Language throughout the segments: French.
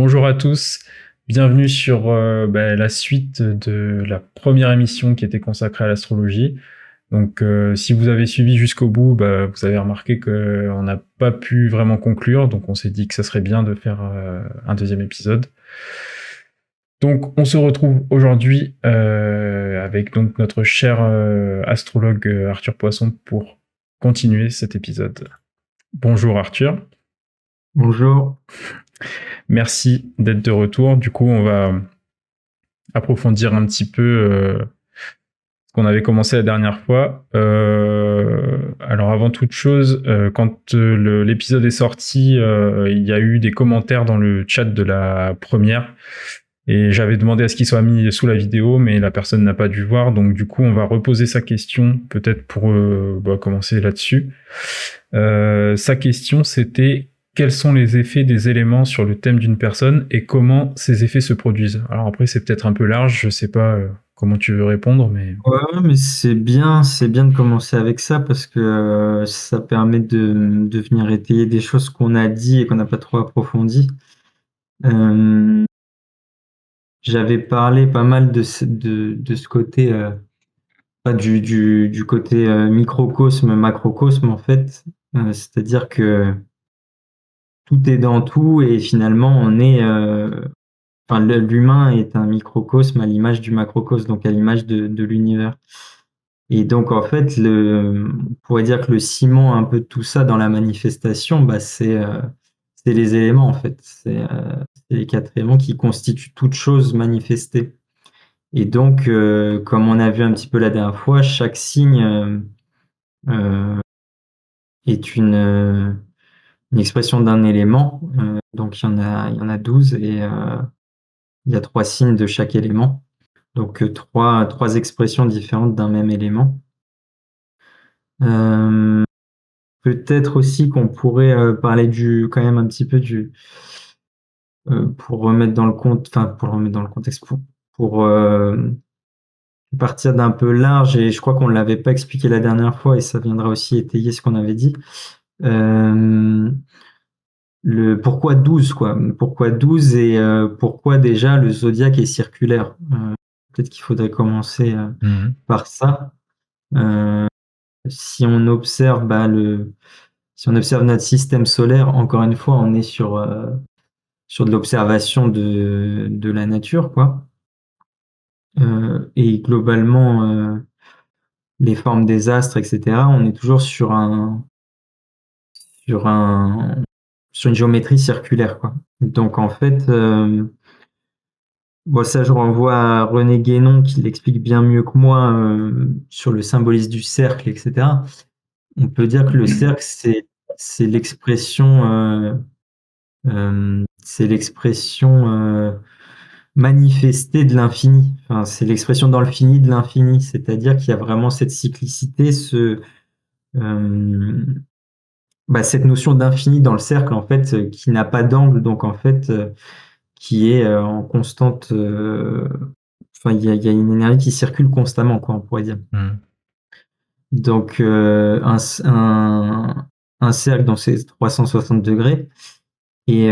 Bonjour à tous, bienvenue sur la suite de la première émission qui était consacrée à l'astrologie. Donc si vous avez suivi jusqu'au bout, vous avez remarqué qu'on n'a pas pu vraiment conclure, donc on s'est dit que ça serait bien de faire un deuxième épisode. Donc on se retrouve aujourd'hui avec donc notre cher astrologue Arthur Poisson pour continuer cet épisode. Bonjour Arthur. Bonjour. Merci d'être de retour. Du coup, on va approfondir un petit peu ce qu'on avait commencé la dernière fois. Alors avant toute chose, quand l'épisode est sorti, il y a eu des commentaires dans le chat de la première et j'avais demandé à ce qu'il soit mis sous la vidéo, mais la personne n'a pas dû voir, donc du coup on va reposer sa question peut-être pour commencer là-dessus. Sa question c'était: quels sont les effets des éléments sur le thème d'une personne et comment ces effets se produisent? Alors après c'est peut-être un peu large, je sais pas comment tu veux répondre, mais... Ouais, mais c'est bien de commencer avec ça parce que ça permet de venir étayer des choses qu'on a dit et qu'on n'a pas trop approfondi. Euh, J'avais parlé pas mal de ce côté, pas du côté microcosme, macrocosme en fait. C'est-à-dire que tout est dans tout et finalement enfin, l'humain est un microcosme à l'image du macrocosme, donc à l'image de l'univers. Et donc, en fait, on pourrait dire que le ciment un peu de tout ça dans la manifestation, c'est les éléments, en fait. C'est les 4 éléments qui constituent toute chose manifestée. Et donc, comme on a vu un petit peu la dernière fois, chaque signe euh, est une expression d'un élément. Donc, il y en a 12 et il y a 3 signes de chaque élément. Donc, trois expressions différentes d'un même élément. Euh, Peut-être aussi qu'on pourrait parler quand même un petit peu pour remettre dans le enfin pour remettre dans le contexte, pour partir d'un peu large, et je crois qu'on ne l'avait pas expliqué la dernière fois et ça viendra aussi étayer ce qu'on avait dit. Euh, le pourquoi 12 quoi? Pourquoi 12 et pourquoi déjà le zodiaque est circulaire? Peut-être qu'il faudrait commencer par ça. Euh, Si on observe si on observe notre système solaire, encore une fois, on est sur de l'observation de la nature, quoi. Et globalement, les formes des astres, etc., on est toujours sur un, sur une géométrie circulaire, quoi. Donc, en fait, bon, ça, je renvoie à René Guénon qui l'explique bien mieux que moi sur le symbolisme du cercle, etc. On peut dire que le cercle, c'est l'expression manifestée de l'infini. Enfin, c'est l'expression dans le fini de l'infini. C'est-à-dire qu'il y a vraiment cette cyclicité, euh, cette notion d'infini dans le cercle, en fait, qui n'a pas d'angle, donc en fait, qui est en constante. Enfin, il y a une énergie qui circule constamment, quoi, on pourrait dire. Donc, un cercle dans ses 360 degrés et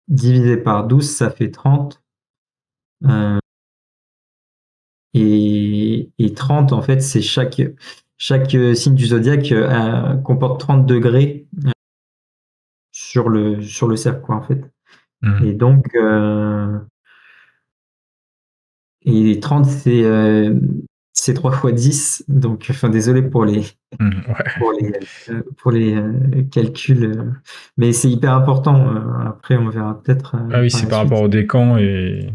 divisé par 12, ça fait 30. Euh, et 30, en fait, c'est chaque signe du zodiaque comporte 30 degrés sur le cercle, quoi, en fait. Et donc, et 30, c'est 3 fois 10. Donc, enfin, désolé pour les calculs, mais c'est hyper important. Après, on verra peut-être Ah oui, par c'est la par rapport suite. au décan et...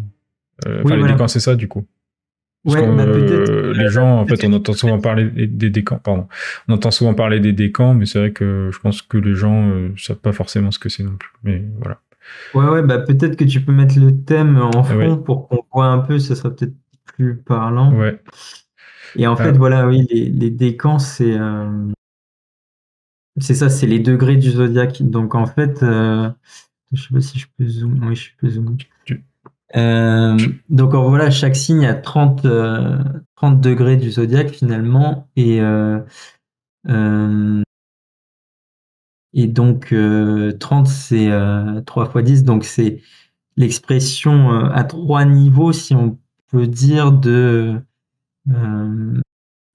Oui, Enfin, les décans, voilà. c'est ça, du coup. Parce que Ouais, peut-être. les gens, en fait, on entend souvent parler des décans, pardon. On entend souvent parler des décans, mais c'est vrai que je pense que les gens savent pas forcément ce que c'est non plus. Mais voilà. Ouais, peut-être que tu peux mettre le thème en Ah fond ouais, pour qu'on voit un peu, ce sera peut-être plus parlant. ouais. Et en fait, Ah, voilà, oui, les décans, c'est ça, c'est les degrés du zodiaque. Donc en fait, je sais pas si je peux zoomer. Oui, je peux zoomer. tu- Donc voilà, chaque signe a 30 degrés du zodiaque finalement. Et Et donc 30 c'est 3 fois 10, donc c'est l'expression à 3 niveaux, si on peut dire, d'un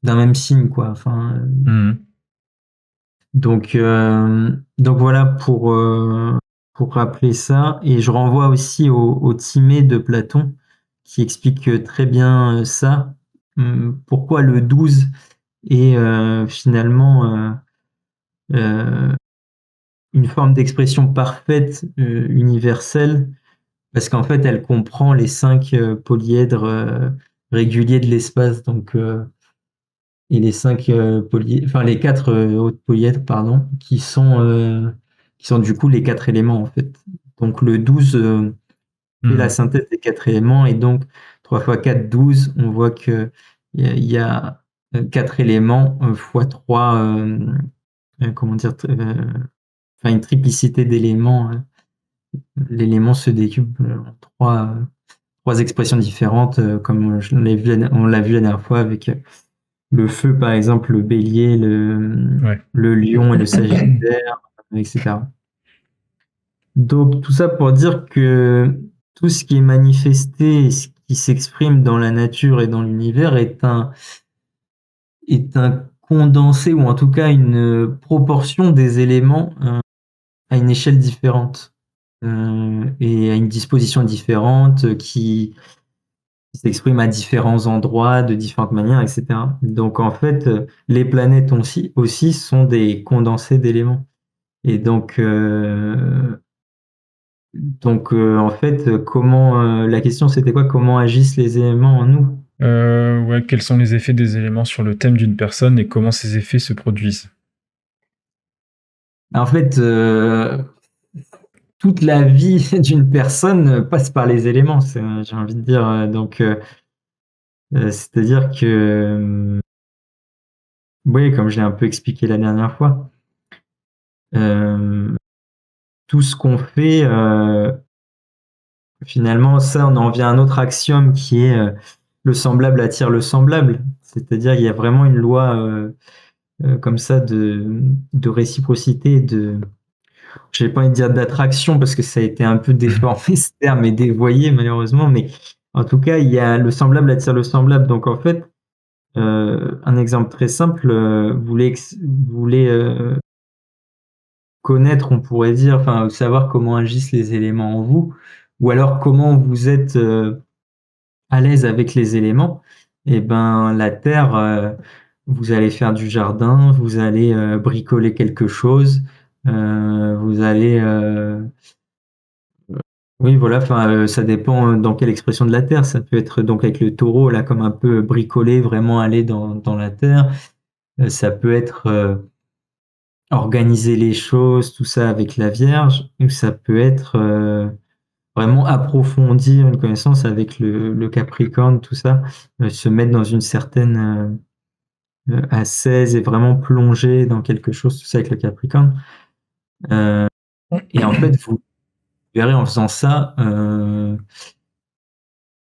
même signe, quoi. Enfin, Mhm. donc voilà pour rappeler ça. Et je renvoie aussi au Timée de Platon, qui explique très bien ça. Pourquoi le 12 est finalement euh, une forme d'expression parfaite, universelle, parce qu'en fait, elle comprend les 5 polyèdres réguliers de l'espace, et les 5 enfin les 4 autres polyèdres, pardon, qui sont du coup les 4 éléments, en fait. Donc le 12 fait la Mhm. synthèse des 4 éléments, et donc 3 fois 4, 12. On voit que il y a 4 éléments fois 3, comment dire, enfin une triplicité d'éléments. L'élément se décuple en trois expressions différentes, comme on l'a vu la dernière fois avec le feu, par exemple, le bélier, Ouais. le lion et le sagittaire, etc. Donc, tout ça pour dire que tout ce qui est manifesté et ce qui s'exprime dans la nature et dans l'univers est un condensé, ou en tout cas une proportion des éléments à une échelle différente, et à une disposition différente, qui s'expriment à différents endroits, de différentes manières, etc. Donc en fait, les planètes aussi sont des condensés d'éléments. Et donc en fait, la question c'était quoi? Comment agissent les éléments en nous? Ouais, quels sont les effets des éléments sur le thème d'une personne et comment ces effets se produisent? En fait, toute la vie d'une personne passe par les éléments, j'ai envie de dire. C'est-à-dire que, oui, comme je l'ai un peu expliqué la dernière fois, euh, tout ce qu'on fait, finalement, ça, on en vient à un autre axiome qui est le semblable attire le semblable. C'est-à-dire, il y a vraiment une loi comme ça de réciprocité, je n'ai pas envie de dire d'attraction parce que ça a été un peu déformé ce terme et dévoyé malheureusement, mais en tout cas, il y a le semblable attire le semblable. Donc en fait, un exemple très simple, vous voulez connaître, on pourrait dire, enfin savoir comment agissent les éléments en vous, ou alors comment vous êtes à l'aise avec les éléments. Et ben la terre, vous allez faire du jardin, vous allez bricoler quelque chose, vous allez, oui voilà, enfin ça dépend dans quelle expression de la terre. Ça peut être donc avec le taureau là, comme un peu bricoler, vraiment aller dans la terre. Ça peut être organiser les choses, tout ça avec la Vierge, ou ça peut être vraiment approfondir une connaissance avec le Capricorne, tout ça, se mettre dans une certaine ascèse et vraiment plonger dans quelque chose, tout ça avec le Capricorne. Euh, et en fait, vous verrez en faisant ça,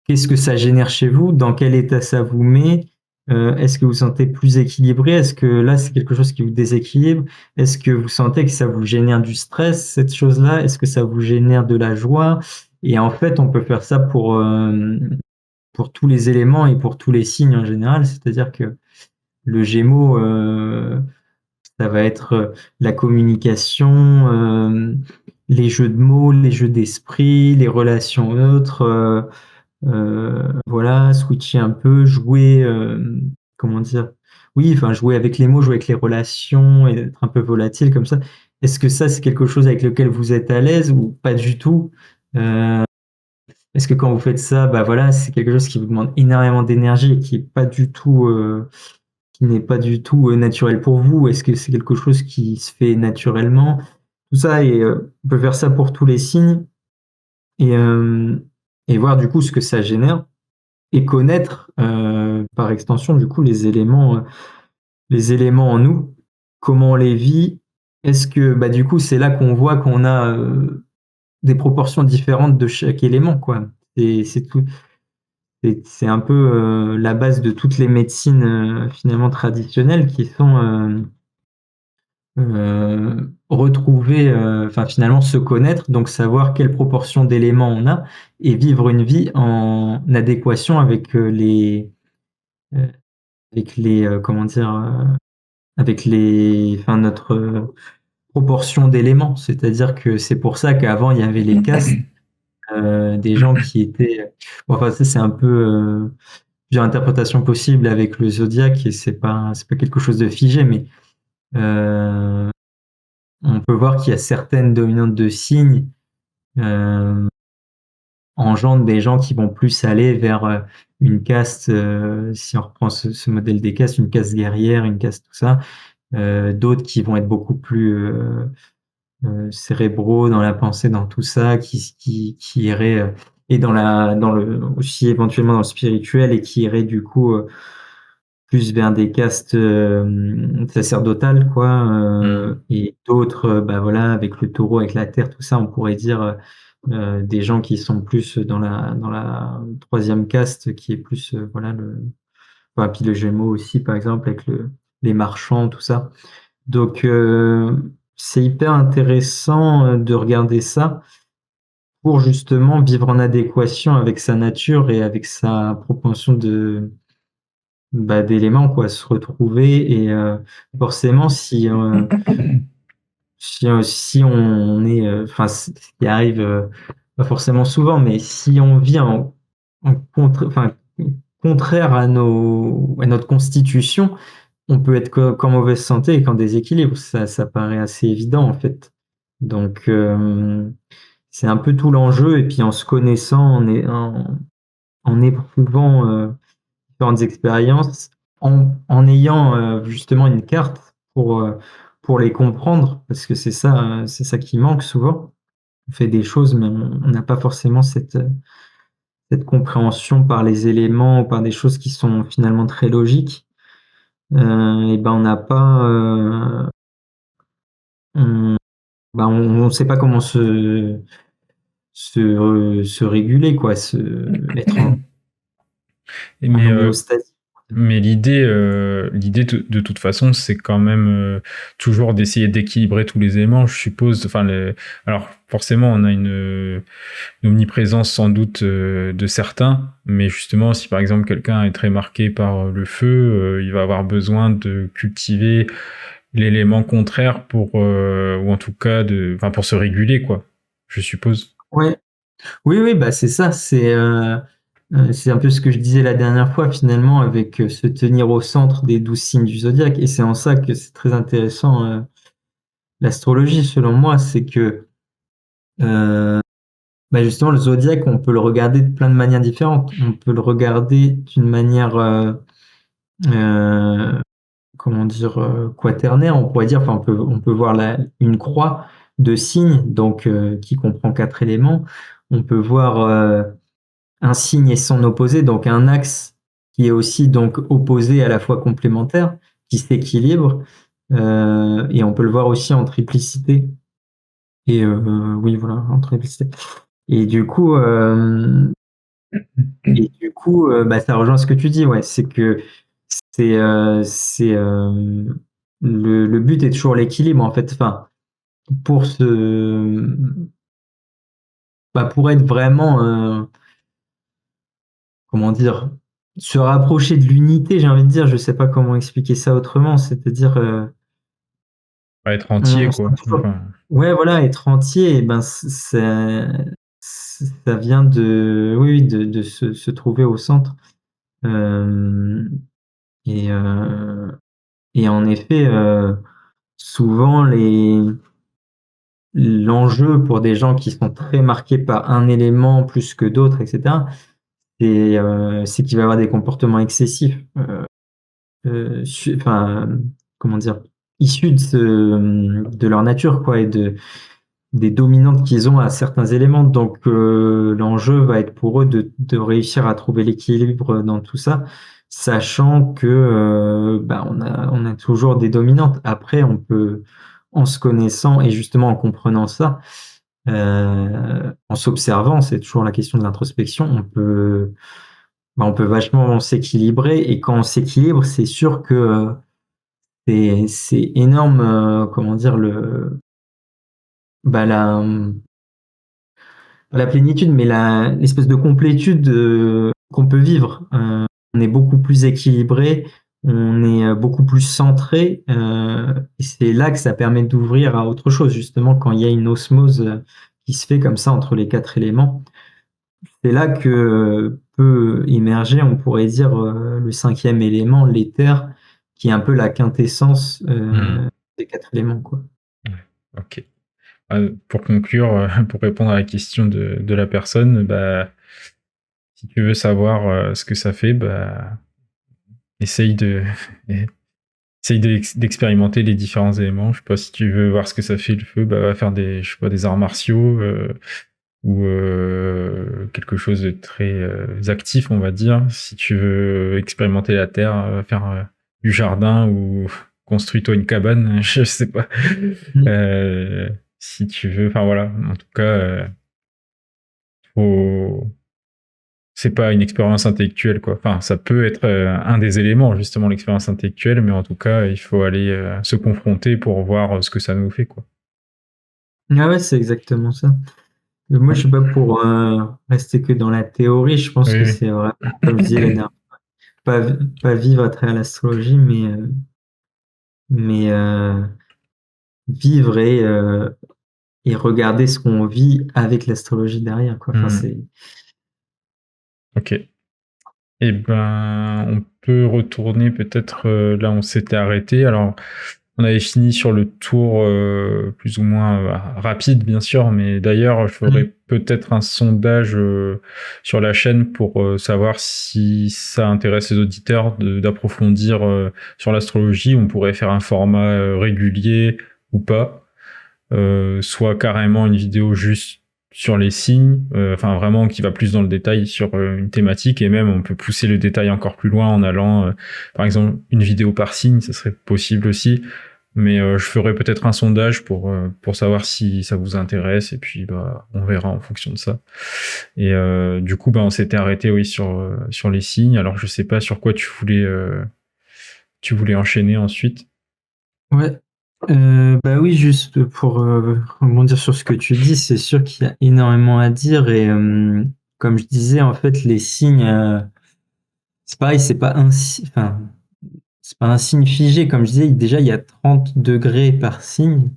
qu'est-ce que ça génère chez vous, dans quel état ça vous met. Est-ce que vous vous sentez plus équilibré? Est-ce que là, c'est quelque chose qui vous déséquilibre? Est-ce que vous sentez que ça vous génère du stress, cette chose-là? Est-ce que ça vous génère de la joie? Et en fait, on peut faire ça pour tous les éléments et pour tous les signes en général. C'est-à-dire que le Gémeaux, ça va être la communication, les jeux de mots, les jeux d'esprit, les relations autres. Voilà, switcher un peu, jouer, comment dire? Oui, enfin jouer avec les mots, jouer avec les relations et être un peu volatile comme ça. Est-ce que ça, c'est quelque chose avec lequel vous êtes à l'aise ou pas du tout? Euh, Est-ce que quand vous faites ça, bah voilà, c'est quelque chose qui vous demande énormément d'énergie et qui n'est pas du tout naturel pour vous? Est-ce que c'est quelque chose qui se fait naturellement? Tout ça, et on peut faire ça pour tous les signes, et, euh, et voir du coup ce que ça génère, et connaître par extension du coup les éléments en nous, comment on les vit. Est-ce que bah du coup c'est là qu'on voit qu'on a des proportions différentes de chaque élément, quoi. C'est tout, c'est un peu la base de toutes les médecines finalement traditionnelles, qui sont retrouver, enfin finalement se connaître, donc savoir quelle proportion d'éléments on a et vivre une vie en adéquation euh, avec les, comment dire, avec les, enfin notre proportion d'éléments. C'est-à-dire que c'est pour ça qu'avant il y avait les castes, des gens qui étaient, bon, enfin ça c'est un peu plusieurs interprétations possibles avec le zodiaque et c'est pas quelque chose de figé, mais euh, on peut voir qu'il y a certaines dominantes de signes euh, engendrent des gens qui vont plus aller vers une caste, si on reprend ce modèle des castes, une caste guerrière, une caste tout ça, d'autres qui vont être beaucoup plus cérébraux dans la pensée, dans tout ça, qui iraient et dans le aussi éventuellement dans le spirituel et qui iraient du coup plus vers des castes sacerdotales, quoi, Hmm. et d'autres, bah voilà, avec le taureau, avec la terre, tout ça, on pourrait dire des gens qui sont plus dans la troisième caste, qui est plus, voilà, enfin, puis le Gémeaux aussi, par exemple, avec les marchands, tout ça. Donc, c'est hyper intéressant de regarder ça pour justement vivre en adéquation avec sa nature et avec sa propension bah, d'éléments, quoi, se retrouver et forcément si on est enfin ce qui arrive pas forcément souvent, mais si on vit enfin contraire à notre constitution, on peut être qu'en mauvaise santé et qu'en déséquilibre. Ça paraît assez évident en fait. Donc c'est un peu tout l'enjeu et puis en se connaissant, en éprouvant différentes expériences en ayant justement une carte pour les comprendre, parce que c'est ça qui manque souvent. On fait des choses, mais on n'a pas forcément cette compréhension par les éléments ou par des choses qui sont finalement très logiques. Et ben on n'a pas, on, on sait pas comment se réguler, quoi, être Et en mais homéostasie. Mais l'idée de toute façon, c'est quand même toujours d'essayer d'équilibrer tous les éléments, je suppose. Enfin, alors forcément, on a une omniprésence sans doute de certains, mais justement, si par exemple quelqu'un est très marqué par le feu, il va avoir besoin de cultiver l'élément contraire pour, ou en tout cas, enfin, pour se réguler, quoi. Je suppose. Ouais. Oui, oui, bah c'est ça, c'est un peu ce que je disais la dernière fois finalement avec se tenir au centre des 12 signes du zodiaque et c'est en ça que c'est très intéressant l'astrologie selon moi, c'est que euh, bah justement le zodiaque on peut le regarder de plein de manières différentes, on peut le regarder d'une manière euh, comment dire quaternaire, on pourrait dire, enfin on peut voir une croix de signes donc qui comprend quatre éléments, on peut voir un signe et son opposé, donc un axe qui est aussi donc opposé à la fois complémentaire, qui s'équilibre, et on peut le voir aussi en triplicité. Et oui, voilà, en triplicité. Et du coup, bah, ça rejoint ce que tu dis, ouais, c'est que c'est le but est toujours l'équilibre en fait. Enfin, pour se, bah, pour être vraiment comment dire, se rapprocher de l'unité, j'ai envie de dire, je sais pas comment expliquer ça autrement, c'est-à-dire, Pas être entier, on sent quoi. toujours, Enfin, ouais, voilà, être entier, et ben, ça vient oui, oui, de se trouver au centre. Euh, et, euh, et en effet, souvent, l'enjeu pour des gens qui sont très marqués par un élément plus que d'autres, etc., c'est qu'il va y avoir des comportements excessifs. Enfin, comment dire, issus de leur nature, quoi, et des dominantes qu'ils ont à certains éléments. Donc, l'enjeu va être pour eux de réussir à trouver l'équilibre dans tout ça, sachant que bah, on a toujours des dominantes. Après, on peut, en se connaissant et justement en comprenant ça, en s'observant, c'est toujours la question de l'introspection, on peut vachement s'équilibrer. Et quand on s'équilibre, c'est sûr que c'est énorme, comment dire, bah, la plénitude, mais l'espèce de complétude qu'on peut vivre. On est beaucoup plus équilibré, on est beaucoup plus centré, et c'est là que ça permet d'ouvrir à autre chose, justement, quand il y a une osmose qui se fait comme ça entre les quatre éléments. C'est là que peut émerger, on pourrait dire, le cinquième élément, l'éther, qui est un peu la quintessence des quatre éléments, quoi. Ouais, ok. Pour conclure, pour répondre à la question de la personne, bah, si tu veux savoir ce que ça fait, bah, essaye de, essaye d'expérimenter les différents éléments. Je sais pas, si tu veux voir ce que ça fait le feu, bah, va faire je sais pas, des arts martiaux ou quelque chose de très actif, on va dire. Si tu veux expérimenter la terre, va faire du jardin ou construis-toi une cabane, je sais pas. Euh, Si tu veux, enfin voilà, en tout cas, faut... c'est pas une expérience intellectuelle, quoi. Enfin, ça peut être un des éléments, justement, l'expérience intellectuelle, mais en tout cas, il faut aller se confronter pour voir ce que ça nous fait, quoi. Ah ouais, c'est exactement ça. Moi, je suis pas pour rester que dans la théorie. Je pense que Oui, c'est vraiment, comme je disais la dernière fois, pas vivre à travers l'astrologie, mais vivre et regarder ce qu'on vit avec l'astrologie derrière, quoi. Enfin, oui. Ok. Eh ben, on peut retourner peut-être là où on s'était arrêté. Alors, on avait fini sur le tour plus ou moins rapide, bien sûr, mais d'ailleurs, je ferai peut-être un sondage sur la chaîne pour savoir si ça intéresse les auditeurs d'approfondir sur l'astrologie. On pourrait faire un format régulier ou pas, soit carrément une vidéo juste sur les signes, enfin vraiment qui va plus dans le détail sur une thématique, et même on peut pousser le détail encore plus loin en allant, par exemple, une vidéo par signe, ça serait possible aussi. Mais je ferai peut-être un sondage pour savoir si ça vous intéresse, et puis bah, on verra en fonction de ça. Et du coup, bah, on s'était arrêté oui, sur les signes. Alors je sais pas sur quoi tu voulais enchaîner ensuite. Ouais. Bah oui, juste pour rebondir sur ce que tu dis, c'est sûr qu'il y a énormément à dire et comme je disais, en fait, les signes, c'est pareil, enfin, c'est pas un signe figé. Comme je disais, déjà, il y a 30 degrés par signe.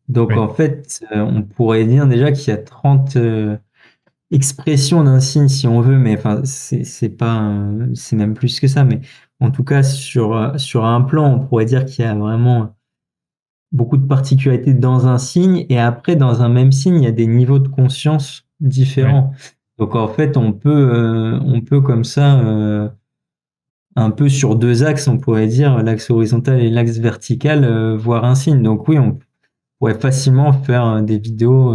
Donc, Oui. en fait, on pourrait dire déjà qu'il y a 30 expressions d'un signe si on veut, mais enfin, c'est pas, c'est même plus que ça. Mais en tout cas, sur un plan, on pourrait dire qu'il y a vraiment beaucoup de particularités dans un signe, et après, dans un même signe, il y a des niveaux de conscience Ouais. différents. Donc en fait, on peut comme ça, un peu sur deux axes, on pourrait dire, l'axe horizontal et l'axe vertical, voir un signe. Donc oui, on pourrait facilement faire des vidéos,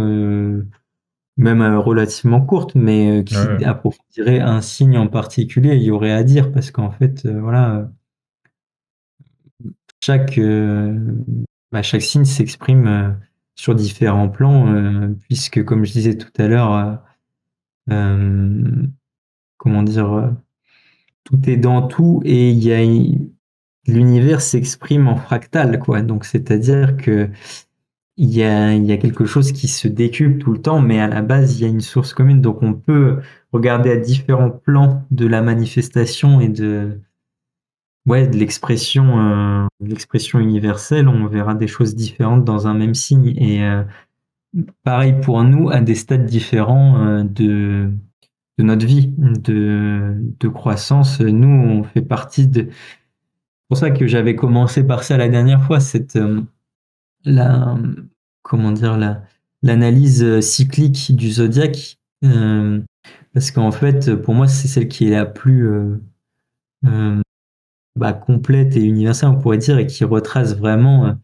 même relativement courtes, mais qui Ouais. approfondiraient un signe en particulier. Il y aurait à dire parce qu'en fait, voilà, chaque, chaque signe s'exprime sur différents plans, puisque, comme je disais tout à l'heure, comment dire, tout est dans tout et l'univers s'exprime en fractal, quoi. Donc, c'est-à-dire que il y a quelque chose qui se décuple tout le temps, mais à la base, il y a une source commune. Donc, on peut regarder à différents plans de la manifestation et de l'expression universelle, on verra des choses différentes dans un même signe. Et pareil pour nous, à des stades différents de notre vie, de croissance. Nous, on fait partie de... C'est pour ça que j'avais commencé par ça la dernière fois, la, comment dire, l'analyse cyclique du zodiaque. Parce qu'en fait, pour moi, c'est celle qui est la plus euh, complète et universelle, on pourrait dire, et qui retrace vraiment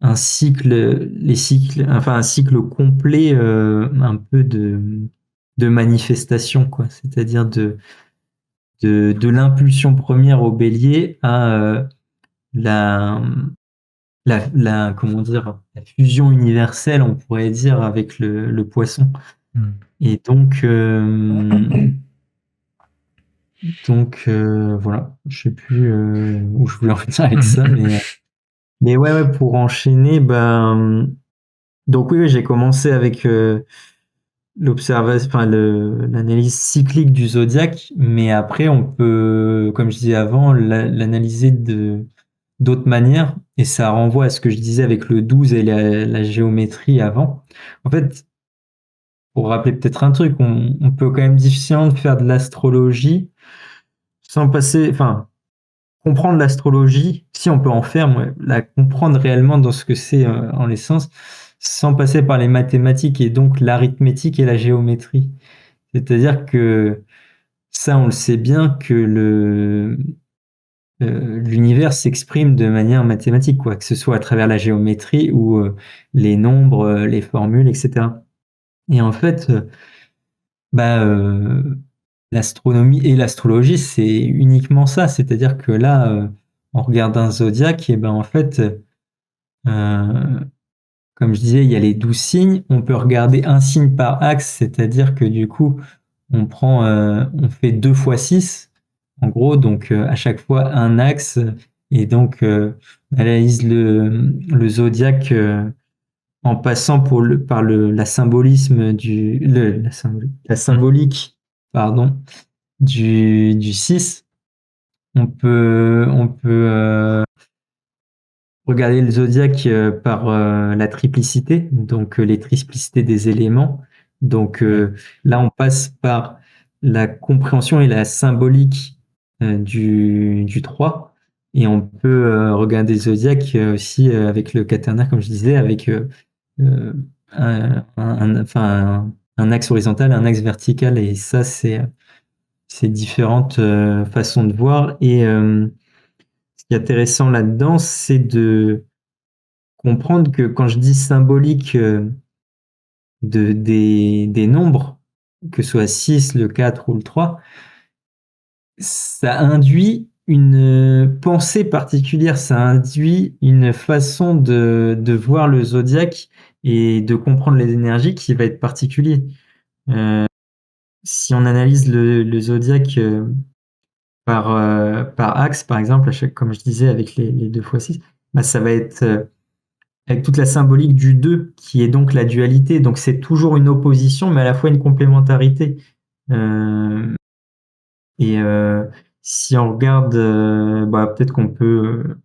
un cycle, enfin un cycle complet, un peu de manifestation, quoi. C'est-à-dire de l'impulsion première au bélier à la, comment dire, la fusion universelle, on pourrait dire, avec le poisson. Mm. Et donc, Donc voilà, je sais plus où je voulais en venir avec ça, mais ouais, pour enchaîner, donc oui, j'ai commencé avec l'observation, enfin l'analyse cyclique du zodiaque, mais après on peut, comme je disais avant, l'analyser de d'autres manières, et ça renvoie à ce que je disais avec le 12 et la géométrie avant. En fait, pour rappeler peut-être un truc, on peut quand même difficilement faire de l'astrologie sans passer, enfin, comprendre l'astrologie, si on peut en faire, moi, la comprendre réellement dans ce que c'est en essence, sans passer par les mathématiques et donc l'arithmétique et la géométrie. C'est-à-dire que ça, on le sait bien que l'univers s'exprime de manière mathématique, quoi, que ce soit à travers la géométrie ou les nombres, les formules, etc. Et en fait, bah, l'astronomie et l'astrologie, c'est uniquement ça. C'est-à-dire que là, on regarde un zodiaque, et ben en fait, euh, comme je disais, il y a les 12 signes. On peut regarder un signe par axe, c'est-à-dire que du coup, on fait 2 fois 6, en gros, donc à chaque fois un axe, et donc on analyse le zodiaque en passant par la symbolisme la symbolique, pardon, du 6. On peut regarder le zodiaque par la triplicité, donc les triplicités des éléments. Donc Ouais. là, on passe par la compréhension et la symbolique du 3. Et on peut regarder le zodiaque aussi avec le quaternaire, comme je disais, avec euh, enfin, un axe horizontal, un axe vertical. Et ça, c'est différentes façons de voir. Et ce qui est intéressant là-dedans, c'est de comprendre que quand je dis symbolique des nombres, que ce soit 6, le 4 ou le 3, ça induit une pensée particulière, ça induit une façon de voir le zodiaque et de comprendre les énergies qui va être particulier. Euh, Si on analyse le zodiaque par axe, par exemple, comme je disais avec les 2 fois 6, bah, ça va être avec toute la symbolique du 2, qui est donc la dualité. Donc c'est toujours une opposition, mais à la fois une complémentarité. Euh, et si on regarde, peut-être qu'on peut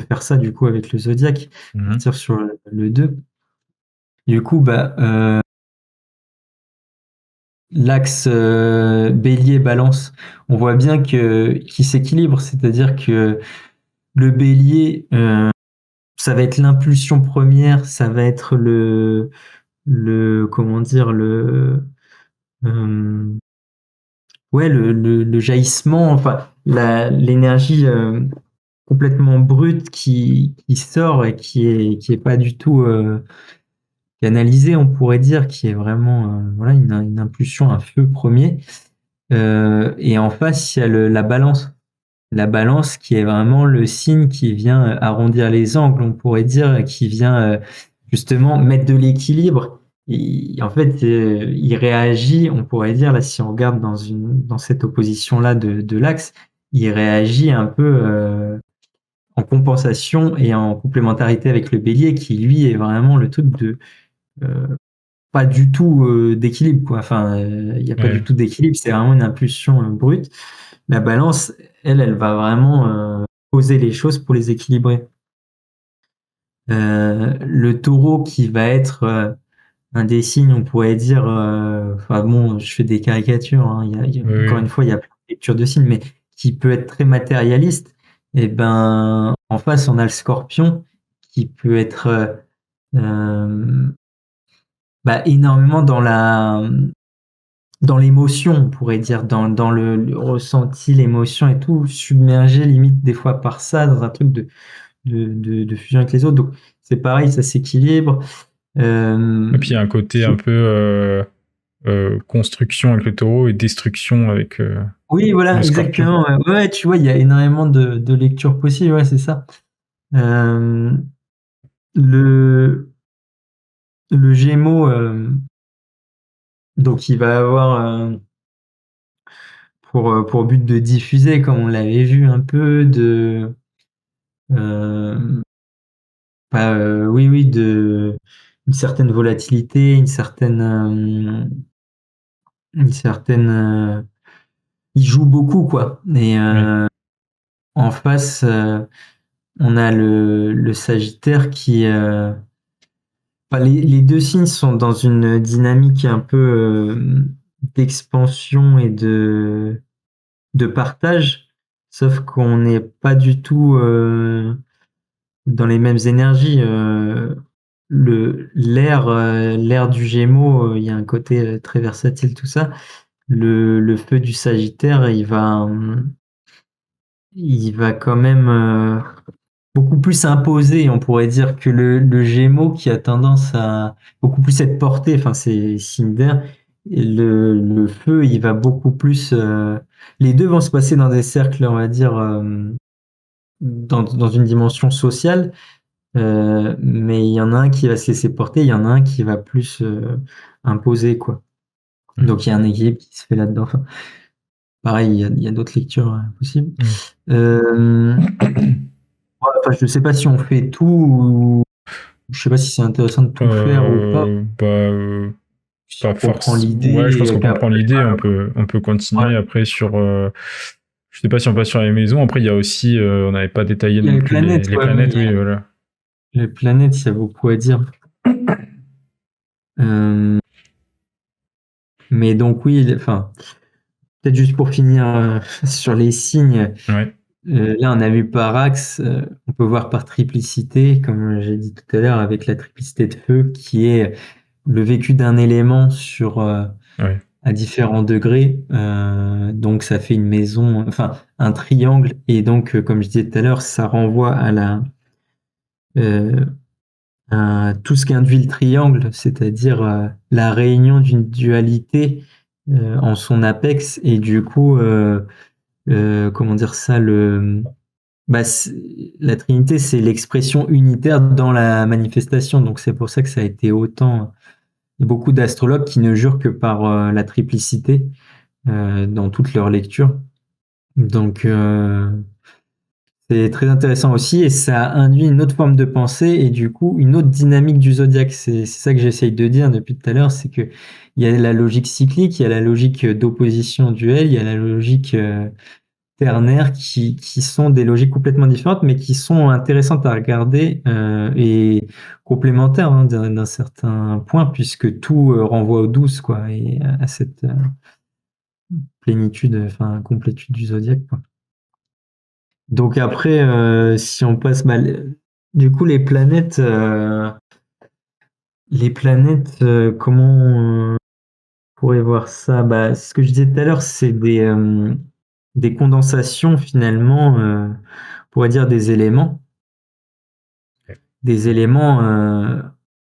faire ça du coup avec le zodiaque, Mhm. partir sur le 2. Du coup, l'axe bélier-balance, on voit bien qu'il s'équilibre, c'est-à-dire que le bélier, ça va être l'impulsion première, ça va être comment dire, euh, ouais, le jaillissement, enfin, l'énergie complètement brute qui sort et qui est pas du tout canalisée, on pourrait dire, qui est vraiment voilà, une impulsion, un feu premier. Et en face, il y a la balance. La balance qui est vraiment le signe qui vient arrondir les angles, on pourrait dire, qui vient justement mettre de l'équilibre. Et en fait, il réagit, on pourrait dire, là, si on regarde dans cette opposition-là de l'axe, il réagit un peu en compensation et en complémentarité avec le bélier, qui lui est vraiment le truc de euh, pas du tout d'équilibre, quoi. Enfin, il n'y a pas du Ouais. tout d'équilibre, c'est vraiment une impulsion brute. La balance, elle va vraiment poser les choses pour les équilibrer. Le taureau qui va être un des signes, on pourrait dire, enfin bon, je fais des caricatures, hein, Oui, encore une oui. fois, il y a plein de lectures de signes, mais qui peut être très matérialiste. Et ben, en face, on a le scorpion qui peut être euh, énormément dans l'émotion, on pourrait dire, dans le ressenti, l'émotion et tout, submergé limite des fois par ça, dans un truc de fusion avec les autres. Donc c'est pareil, ça s'équilibre. Et puis il y a un côté un peu construction avec le taureau et destruction avec Oui, le voilà, scorpion. exactement. Ouais, ouais, tu vois, il y a énormément de lectures possibles, ouais, c'est ça. Euh, le, le Gémeaux, donc il va avoir pour but de diffuser, comme on l'avait vu un peu, euh, oui, une certaine volatilité, une certaine, il joue beaucoup, quoi. Et Oui, en face, on a le Sagittaire les deux signes sont dans une dynamique un peu d'expansion et de partage, sauf qu'on n'est pas du tout dans les mêmes énergies. L'air du Gémeaux, il y a un côté très versatile, tout ça. Le feu du Sagittaire, il va quand même beaucoup plus imposer, on pourrait dire, que le Gémeaux qui a tendance à beaucoup plus être porté, enfin c'est signe d'air, et le feu, il va beaucoup plus... les deux vont se passer dans des cercles, on va dire, dans une dimension sociale, mais il y en a un qui va se laisser porter, il y en a un qui va plus imposer, quoi. oui, Donc il y a un équilibre qui se fait là-dedans. Enfin, pareil, il y a d'autres lectures possibles. oui. Euh, enfin, je ne sais pas si on fait tout ou je sais pas si c'est intéressant de tout faire ou pas. Bah, Si pas on comprend force. Ouais, je l'idée pense et qu'on comprend qu'après, l'idée. On peut ouais. continuer après sur. Je sais pas si on passe sur les maisons. Après, il y a aussi. On n'avait pas détaillé Il y a non les plus planètes, les ouais, mais planètes. Oui, voilà. les planètes, il y a beaucoup à dire. Euh, mais donc oui, enfin, peut-être juste pour finir sur les signes, Ouais, là on a vu par axe, on peut voir par triplicité, comme j'ai dit tout à l'heure, avec la triplicité de feu, qui est le vécu d'un élément ouais, à différents degrés. Donc ça fait une maison, enfin un triangle, et donc comme je disais tout à l'heure, ça renvoie euh, à tout ce qu'induit le triangle, c'est-à-dire la réunion d'une dualité en son apex, et du coup, comment dire ça, la Trinité, c'est l'expression unitaire dans la manifestation, donc c'est pour ça que ça a été autant. Il y a beaucoup d'astrologues qui ne jurent que par la triplicité dans toutes leurs lectures. Donc, c'est très intéressant aussi et ça induit une autre forme de pensée et du coup une autre dynamique du zodiaque. C'est ça que j'essaye de dire depuis tout à l'heure, c'est que il y a la logique cyclique, il y a la logique d'opposition duel, il y a la logique ternaire qui sont des logiques complètement différentes mais qui sont intéressantes à regarder et complémentaires hein, d'un certain point puisque tout renvoie au 12 quoi et à cette plénitude, enfin complétude du zodiaque quoi. Donc après, si on passe mal, du coup les planètes, comment on pourrait voir ça? Bah, ce que je disais tout à l'heure, c'est des condensations finalement, on pourrait dire des éléments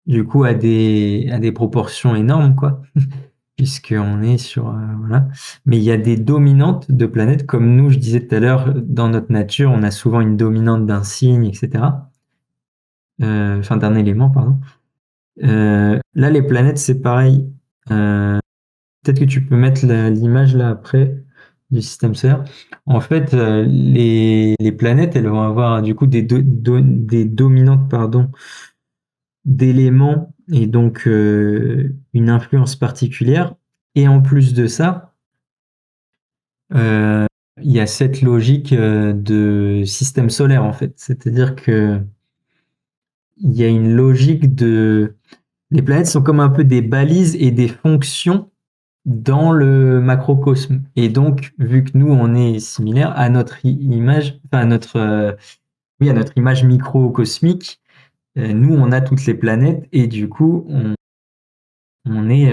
du coup à des proportions énormes quoi, puisqu'on est sur voilà. Mais il y a des dominantes de planètes, comme nous, je disais tout à l'heure, dans notre nature, on a souvent une dominante d'un signe, etc. Enfin d'un élément, pardon. Là, les planètes, c'est pareil. Peut-être que tu peux mettre l'image là après du système solaire. En fait, les planètes, elles vont avoir du coup des dominantes, pardon, d'éléments et donc une influence particulière. Et en plus de ça, euh, il y a cette logique de système solaire en fait. C'est-à-dire que il y a une logique de les planètes sont comme un peu des balises et des fonctions dans le macrocosme. Et donc, vu que nous, on est similaire à notre image, enfin à notre image microcosmique, nous, on a toutes les planètes et du coup, on est,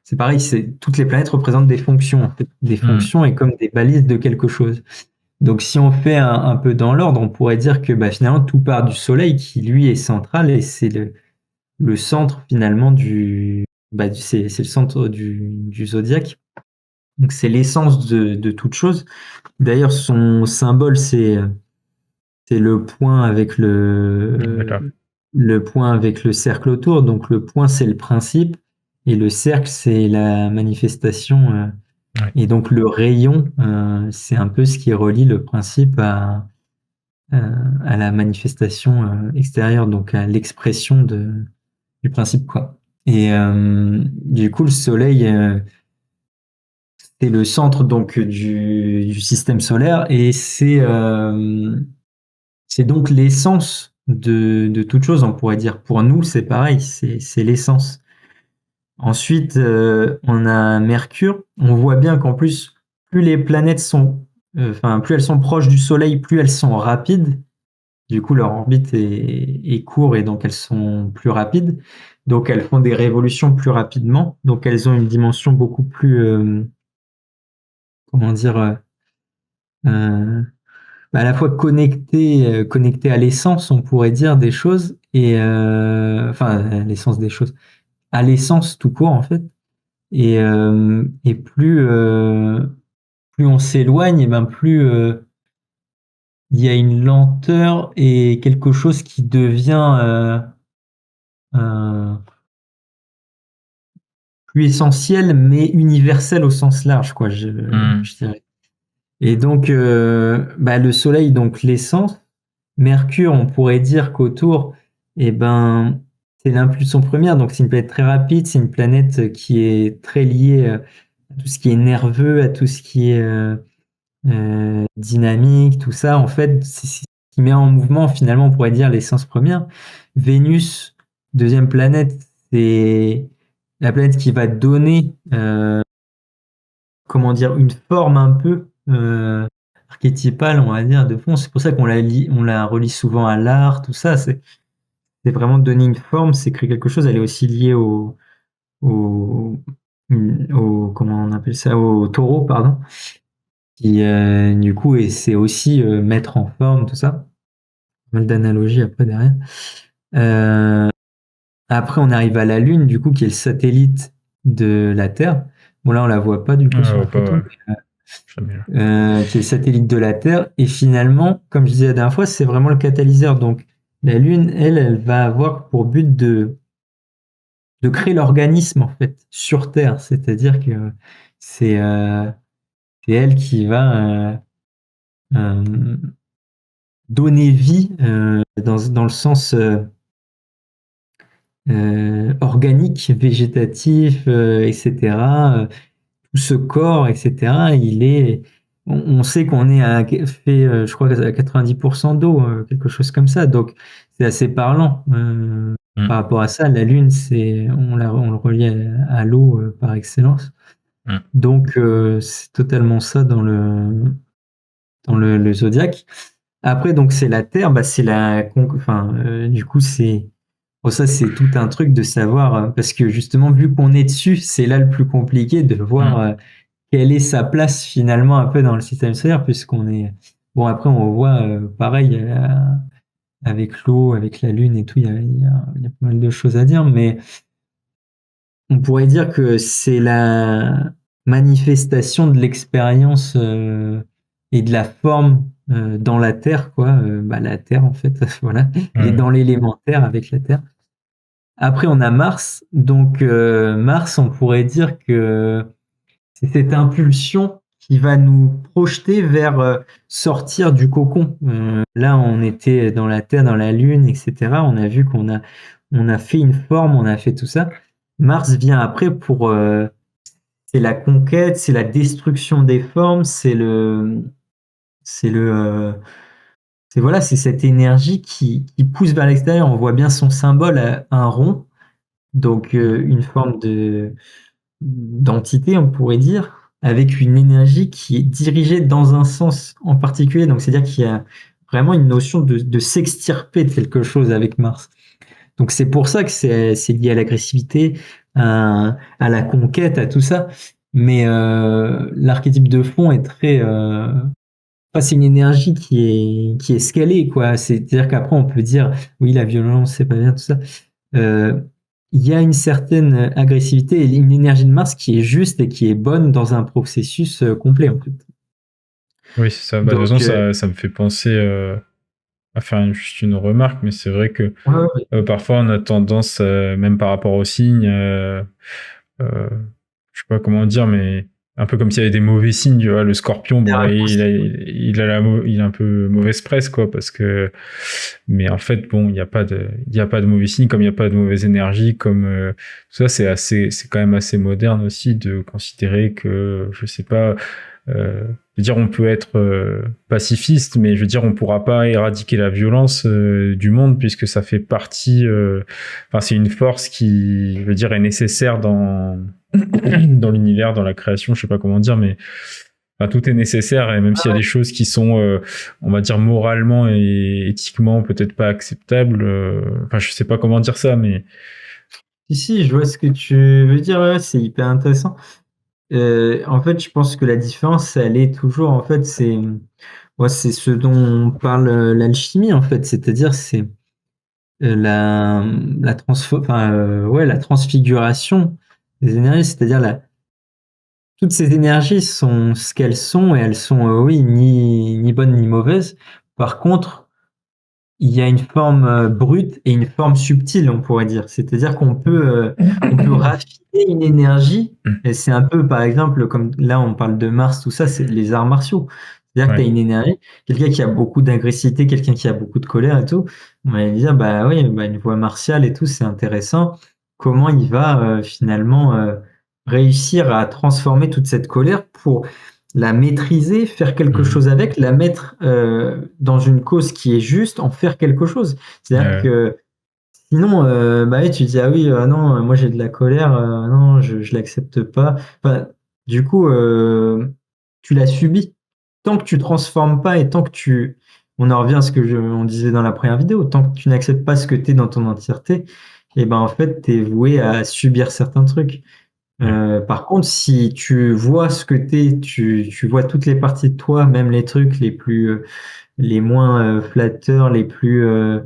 c'est pareil, toutes les planètes représentent des fonctions, en fait, des hmm, fonctions et comme des balises de quelque chose. Donc, si on fait un peu dans l'ordre, on pourrait dire que bah, finalement, tout part du Soleil qui, lui, est central et c'est le centre finalement c'est le centre du zodiaque. Donc c'est l'essence de toute chose. D'ailleurs, son symbole, c'est le point avec d'accord. le point avec le cercle autour. Donc le point, c'est le principe, et le cercle, c'est la manifestation Ouais. Et donc le rayon, c'est un peu ce qui relie le principe à la manifestation extérieure, donc à l'expression du principe, quoi. Et du coup, le soleil, c'est le centre donc du système solaire et c'est donc l'essence de toute chose, on pourrait dire. Pour nous, c'est pareil, c'est l'essence. Ensuite, on a Mercure. On voit bien qu'en plus, plus les planètes sont, enfin, plus elles sont proches du Soleil, plus elles sont rapides. Du coup, leur orbite est court et donc elles sont plus rapides. Donc, elles font des révolutions plus rapidement. Donc, elles ont une dimension beaucoup plus, comment dire, à la fois connectée à l'essence, on pourrait dire, des choses, et enfin, à l'essence des choses, à l'essence tout court, en fait. Et plus on s'éloigne, et ben plus il y a une lenteur et quelque chose qui devient euh, plus essentiel, mais universel au sens large, quoi, je dirais. Et donc, le Soleil, donc l'essence, Mercure, on pourrait dire qu'autour, eh ben, c'est l'impulsion première, donc c'est une planète très rapide, c'est une planète qui est très liée à tout ce qui est nerveux, à tout ce qui est dynamique, tout ça, en fait, c'est ce qui met en mouvement, finalement, on pourrait dire l'essence première. Vénus, deuxième planète, c'est la planète qui va donner, comment dire, une forme un peu archétypale, on va dire, de fond. C'est pour ça on la relie souvent à l'art, tout ça. C'est vraiment donner une forme, c'est créer quelque chose. Elle est aussi liée au, comment on appelle ça, au taureau, pardon, qui du coup et c'est aussi mettre en forme tout ça. Pas mal d'analogies après derrière. Euh, Après on arrive à la Lune du coup qui est le satellite de la Terre. Bon là on la voit pas du coup sur la Pas, photo, ouais. Jamais là. qui est le satellite de la Terre et finalement comme je disais la dernière fois c'est vraiment le catalyseur. Donc la Lune elle va avoir pour but de créer l'organisme en fait sur Terre, c'est-à-dire que c'est euh, c'est elle qui va euh, donner vie dans le sens organique, végétatif, etc. Tout ce corps, etc. On sait qu'on est fait, je crois, à 90% d'eau, quelque chose comme ça. Donc, c'est assez parlant. Par rapport à ça, la Lune, on le relie à l'eau par excellence. Donc, c'est totalement ça dans le zodiaque. Après, donc, c'est la Terre, c'est enfin, du coup, bon, ça, c'est tout un truc de savoir, parce que justement, vu qu'on est dessus, c'est là le plus compliqué de voir quelle est sa place finalement un peu dans le système solaire, puisqu'on est. Bon, après, on voit pareil avec l'eau, avec la Lune et tout, il y a pas mal de choses à dire, mais on pourrait dire que c'est la manifestation de l'expérience et de la forme dans la Terre, quoi. La Terre, en fait, voilà, et Ouais. dans l'élémentaire avec la Terre. Après, on a Mars. Donc, Mars, on pourrait dire que c'est cette impulsion qui va nous projeter vers sortir du cocon. Là, on était dans la Terre, dans la Lune, etc. On a vu on a fait une forme, on a fait tout ça. Mars vient après c'est la conquête, c'est la destruction des formes, c'est le, voilà, c'est cette énergie qui pousse vers l'extérieur. On voit bien son symbole, un rond, donc une forme d'entité, on pourrait dire, avec une énergie qui est dirigée dans un sens en particulier. Donc, c'est-à-dire qu'il y a vraiment une notion de s'extirper de quelque chose avec Mars. Donc, c'est pour ça que c'est lié à l'agressivité, à la conquête, à tout ça. Mais l'archétype de fond est très... enfin, c'est une énergie qui est scalée, quoi. C'est-à-dire qu'après, on peut dire, oui, la violence, c'est pas bien, tout ça. Euh, il y a une certaine agressivité et une énergie de Mars qui est juste et qui est bonne dans un processus complet, en fait. Oui, c'est ça. De toute façon, Donc, ça me fait penser à faire juste une remarque, mais c'est vrai que ouais, ouais, parfois on a tendance, même par rapport aux signes, je sais pas comment dire, mais un peu comme s'il y avait des mauvais signes, tu vois. Le Scorpion, bon, bah, il a un peu mauvaise presse, quoi, parce que, mais en fait, bon, il y a pas de mauvais signes, comme il n'y a pas de mauvaise énergie, comme tout ça, c'est quand même assez moderne aussi de considérer que, je sais pas, je veux dire, on peut être pacifiste, mais je veux dire, on pourra pas éradiquer la violence du monde puisque ça fait partie. Enfin, c'est une force qui, je veux dire, est nécessaire dans l'univers, dans la création. Je sais pas comment dire, mais enfin, tout est nécessaire et même s'il y a des choses qui sont, on va dire, moralement et éthiquement peut-être pas acceptables. Enfin, je sais pas comment dire ça, mais Si, je vois ce que tu veux dire, ouais, c'est hyper intéressant. En fait, je pense que la différence, elle est toujours, en fait, c'est ce dont parle l'alchimie, en fait, c'est-à-dire c'est la transfiguration des énergies, c'est-à-dire toutes ces énergies sont ce qu'elles sont et elles sont, oui, ni bonnes ni mauvaises. Par contre, il y a une forme brute et une forme subtile, on pourrait dire. C'est-à-dire on peut raffiner une énergie. Et c'est un peu, par exemple, comme là, on parle de Mars, tout ça, c'est les arts martiaux. C'est-à-dire que tu as ouais. une énergie, quelqu'un qui a beaucoup d'agressivité, quelqu'un qui a beaucoup de colère et tout. On va dire, bah oui, bah, une voie martiale et tout, c'est intéressant. Comment il va finalement réussir à transformer toute cette colère pour la maîtriser, faire quelque Mhm. chose avec, la mettre dans une cause qui est juste, en faire quelque chose. C'est-à-dire Euh, que sinon, bah oui, tu dis ah oui, non, moi j'ai de la colère, non, je l'accepte pas. Enfin, du coup, tu l'as subi. Tant que tu transformes pas et tant que on en revient à ce que on disait dans la première vidéo, tant que tu n'acceptes pas ce que tu es dans ton entièreté, et ben en fait, tu es voué à subir certains trucs. ouais. Par contre, si tu vois ce que t'es, tu vois toutes les parties de toi, même les trucs les moins flatteurs, que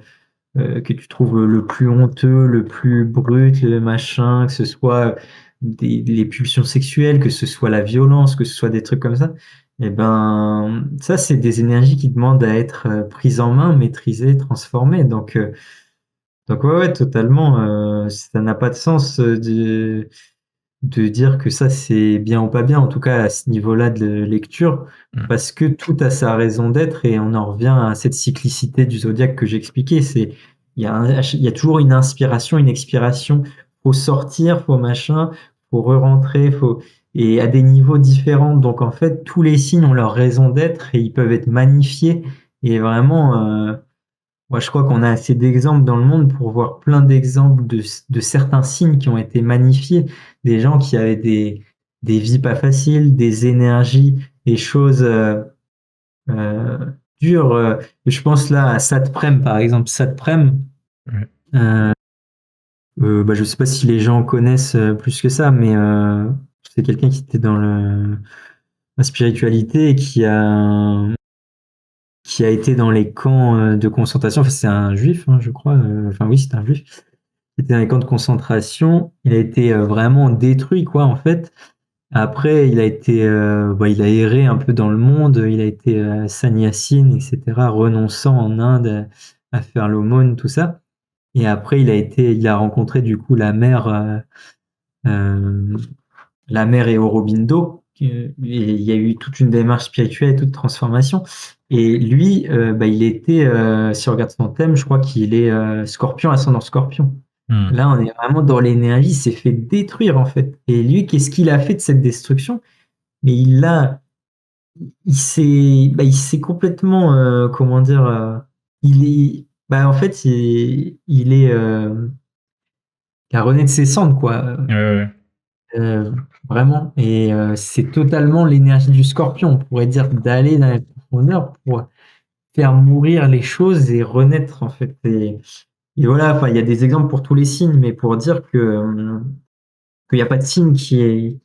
tu trouves le plus honteux, le plus brut, le machin, que ce soit les pulsions sexuelles, que ce soit la violence, que ce soit des trucs comme ça. Et ben, ça, c'est des énergies qui demandent à être prises en main, maîtrisées, transformées. Donc ouais, ouais, totalement. Ça n'a pas de sens de dire que ça c'est bien ou pas bien, en tout cas à ce niveau-là de lecture, Mm. parce que tout a sa raison d'être et on en revient à cette cyclicité du zodiaque que j'expliquais. Il y a toujours une inspiration, une expiration. Faut sortir, faut machin, faut re-rentrer, et à des niveaux différents. Donc en fait, tous les signes ont leur raison d'être et ils peuvent être magnifiés. Et vraiment, moi, je crois qu'on a assez d'exemples dans le monde pour voir plein d'exemples de certains signes qui ont été magnifiés, des gens qui avaient des vies pas faciles, des énergies, des choses euh, dures. Je pense là à Satprem, par exemple. Satprem, Ouais. euh, bah, je sais pas si les gens connaissent plus que ça, mais c'est quelqu'un qui était dans la spiritualité et qui a été dans les camps de concentration. Enfin, c'est un juif, hein, je crois. Enfin, oui, c'est un juif. Il était dans les camps de concentration. Il a été vraiment détruit, quoi, en fait. Après, il a erré un peu dans le monde. Il a été sannyasine, etc., renonçant en Inde à faire l'aumône, tout ça. Et après, il a rencontré du coup euh, la mère et Aurobindo. Et il y a eu toute une démarche spirituelle et toute transformation. Et lui, bah, si on regarde son thème, je crois qu'il est Scorpion, ascendant Scorpion. Mm. Là, on est vraiment dans l'énergie, il s'est fait détruire en fait. Et lui, qu'est-ce qu'il a fait de cette destruction? Mais il s'est complètement, comment dire, en fait, il a rené de ses cendres, quoi. Ouais, ouais. Euh, Vraiment. Et c'est totalement l'énergie du Scorpion. On pourrait dire d'aller dans la profondeur pour faire mourir les choses et renaître en fait. Et voilà. Enfin, il y a des exemples pour tous les signes, mais pour dire qu'il n'y a pas de signe qui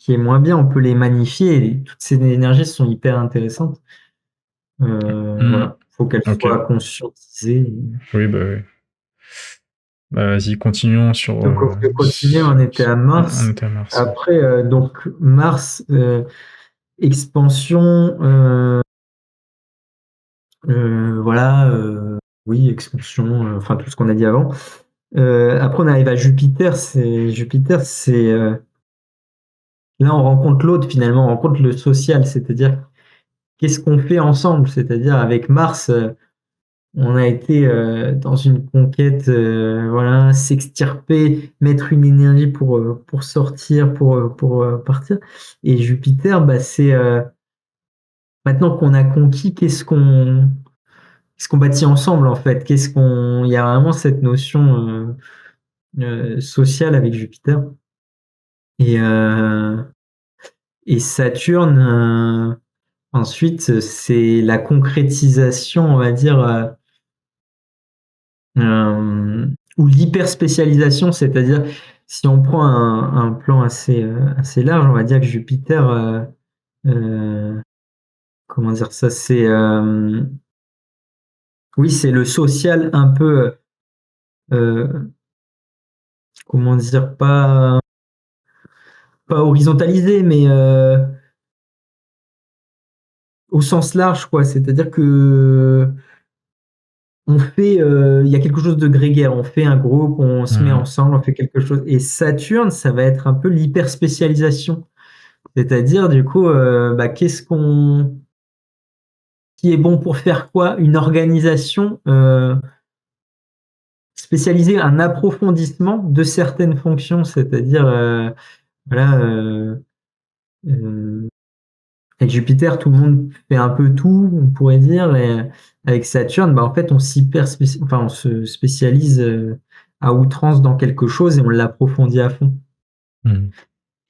est moins bien, on peut les magnifier. Et toutes ces énergies sont hyper intéressantes. Mm. Voilà. Faut qu'elles Ok. soient conscientisées. Oui, bah oui. Bah, vas-y, continuons sur. Donc, on peut continuer. On était à On Mars. était à Mars. Après, donc Mars, expansion. Voilà, oui, expulsion, enfin tout ce qu'on a dit avant. Après, on arrive à Jupiter. Là, on rencontre l'autre finalement, on rencontre le social, c'est-à-dire qu'est-ce qu'on fait ensemble? C'est-à-dire avec Mars, on a été dans une conquête, voilà, s'extirper, mettre une énergie pour sortir, pour partir. Et Jupiter, bah, c'est maintenant qu'on a conquis, qu'est-ce qu'on bâtit ensemble en fait? Il y a vraiment cette notion sociale avec Jupiter. Et, euh, et Saturne, ensuite, c'est la concrétisation, on va dire, ou l'hyperspécialisation, c'est-à-dire si on prend un plan assez large, on va dire que Jupiter, euh, comment dire ça, oui, c'est le social un peu, euh, comment dire, pas horizontalisé, mais au sens large, quoi. C'est-à-dire que il y a quelque chose de grégaire, on fait un groupe, on se met Hmm. ensemble, on fait quelque chose. Et Saturne, ça va être un peu l'hyperspécialisation. C'est-à-dire, du coup, bah, qui est bon pour faire quoi? Une organisation spécialisée, un approfondissement de certaines fonctions, c'est-à-dire, voilà, euh, avec Jupiter, tout le monde fait un peu tout, on pourrait dire, et avec Saturne, bah, en fait, enfin, on se spécialise à outrance dans quelque chose et on l'approfondit à fond. Hmm.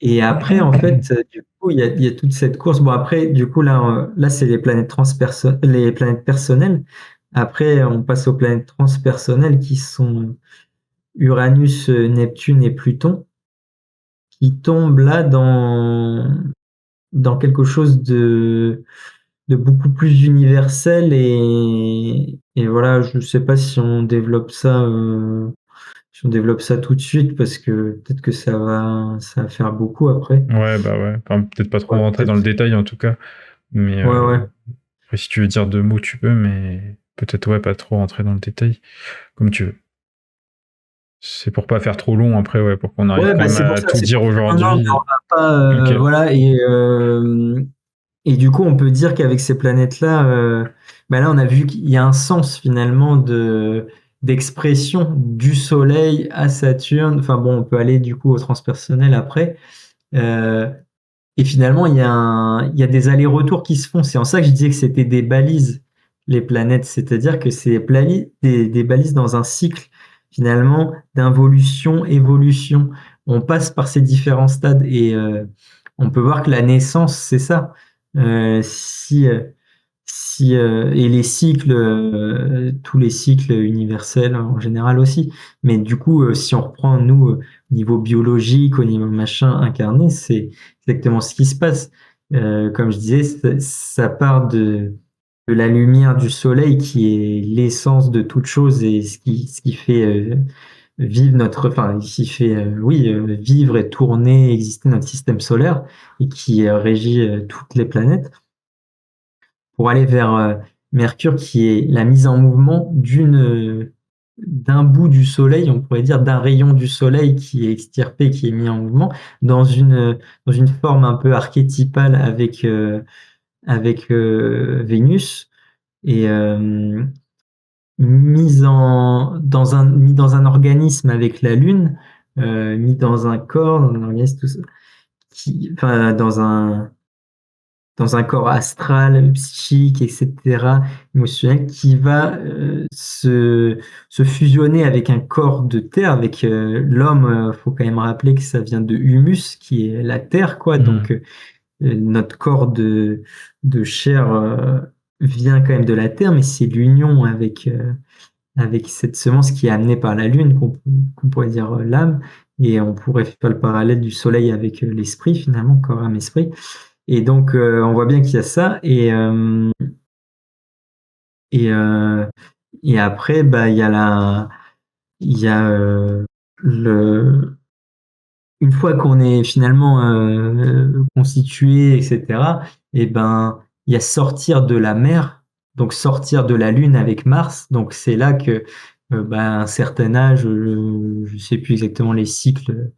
Et après, en fait, du coup, il y a toute cette course. Bon, après, du coup, là, c'est les planètes personnelles. Après, on passe aux planètes transpersonnelles qui sont Uranus, Neptune et Pluton, qui tombent là dans quelque chose de beaucoup plus universel. Et voilà, je ne sais pas si on développe ça tout de suite, parce que peut-être que ça va faire beaucoup après. Ouais, bah ouais. Enfin, peut-être pas trop Ouais, rentrer dans le peut-être. détail en tout cas. Mais Ouais, ouais. après, si tu veux dire deux mots, tu peux, mais peut-être ouais, pas trop rentrer dans le détail, comme tu veux. C'est pour pas faire trop long après, ouais, pour qu'on arrive Ouais, quand bah même c'est pour à ça, tout c'est dire pour ça. Non, non, mais on aujourd'hui. va pas, Ok. voilà, et du coup, on peut dire qu'avec ces planètes-là, bah là, on a vu qu'il y a un sens finalement d'expression du Soleil à Saturne. Enfin bon, on peut aller du coup au transpersonnel après. Euh, et finalement, il y a des allers-retours qui se font. C'est en ça que je disais que c'était des balises, les planètes. C'est-à-dire que c'est des balises dans un cycle, finalement, d'involution, évolution. On passe par ces différents stades et on peut voir que la naissance, c'est ça. Et les cycles, tous les cycles universels en général aussi. Mais du coup, si on reprend, nous, au niveau biologique, au niveau machin incarné, c'est exactement ce qui se passe. Comme je disais, ça part de la lumière du soleil qui est l'essence de toute chose et ce qui fait vivre enfin, qui fait, oui, vivre et tourner, exister notre système solaire et qui régit toutes les planètes pour aller vers Mercure, qui est la mise en mouvement d'un bout du Soleil, on pourrait dire d'un rayon du Soleil qui est extirpé, qui est mis en mouvement, dans une forme un peu archétypale avec Vénus, et mis dans un organisme avec la Lune, mis dans un corps, dans un organisme, tout ça, enfin, dans un corps astral, psychique, etc., émotionnel, qui va se fusionner avec un corps de terre, avec l'homme. Faut quand même rappeler que ça vient de humus, qui est la terre, quoi. Hmm. Donc, notre corps de chair vient quand même de la terre, mais c'est l'union avec cette semence qui est amenée par la lune, qu'on pourrait dire l'âme. Et on pourrait faire le parallèle du soleil avec l'esprit, finalement, corps, âme, esprit. Et donc, on voit bien qu'il y a ça. Et, euh, et après, bah, il y a une fois qu'on est finalement constitué, etc., et ben, il y a sortir de la mer, donc sortir de la Lune avec Mars. Donc, c'est là que, bah, à un certain âge, je sais plus exactement les cycles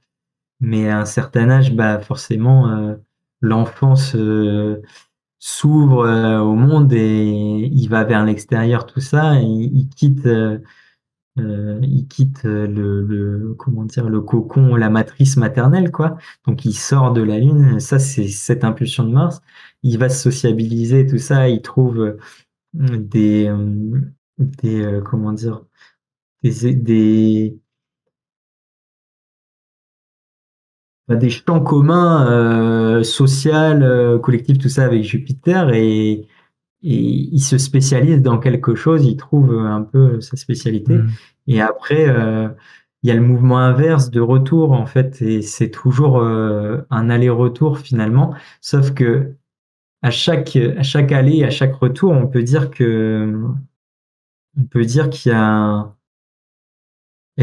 Mais à un certain âge, bah forcément, l'enfance s'ouvre au monde et il va vers l'extérieur, tout ça, et il quitte comment dire, le cocon, la matrice maternelle, quoi. Donc il sort de la Lune. Ça, c'est cette impulsion de Mars. Il va se sociabiliser, tout ça. Il trouve des, comment dire, des, des champs communs social, collectif, tout ça avec Jupiter et il se spécialise dans quelque chose, il trouve un peu sa spécialité. Hmm. Et après, il y a le mouvement inverse de retour en fait, et c'est toujours un aller-retour finalement. Sauf que à chaque aller, à chaque retour, on peut dire il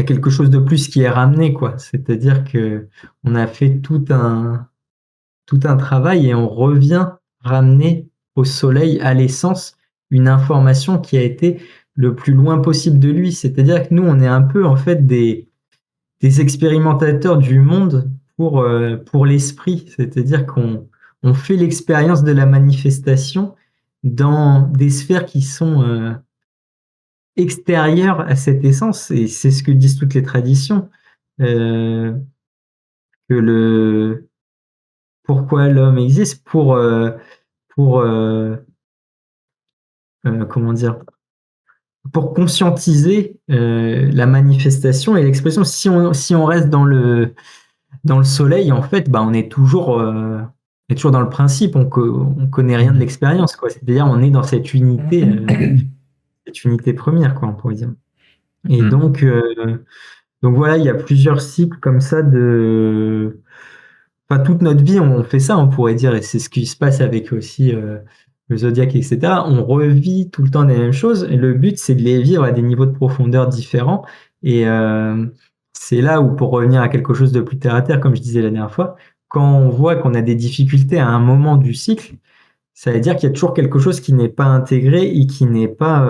y a quelque chose de plus qui est ramené, quoi. C'est-à-dire que on a fait tout un travail et on revient ramener au soleil, à l'essence, une information qui a été le plus loin possible de lui. C'est-à-dire que nous, on est un peu en fait des expérimentateurs du monde pour l'esprit. C'est-à-dire qu'on fait l'expérience de la manifestation dans des sphères qui sont extérieures à cette essence. Et c'est ce que disent toutes les traditions. Euh, que pourquoi l'homme existe pour comment dire, pour conscientiser la manifestation et l'expression. Si on reste dans le soleil, en fait, bah, on est toujours dans le principe, on connaît rien de Hmm. l'expérience, quoi. C'est-à-dire, on est dans cette unité première, quoi, on pourrait dire. Et Hmm. donc voilà, il y a plusieurs cycles comme ça enfin, toute notre vie, on fait ça, on pourrait dire, et c'est ce qui se passe avec aussi le zodiaque, etc. On revit tout le temps les mêmes choses, et le but, c'est de les vivre à des niveaux de profondeur différents. Et c'est là où, pour revenir à quelque chose de plus terre à terre, comme je disais la dernière fois, quand on voit qu'on a des difficultés à un moment du cycle, ça veut dire qu'il y a toujours quelque chose qui n'est pas intégré et qui n'est pas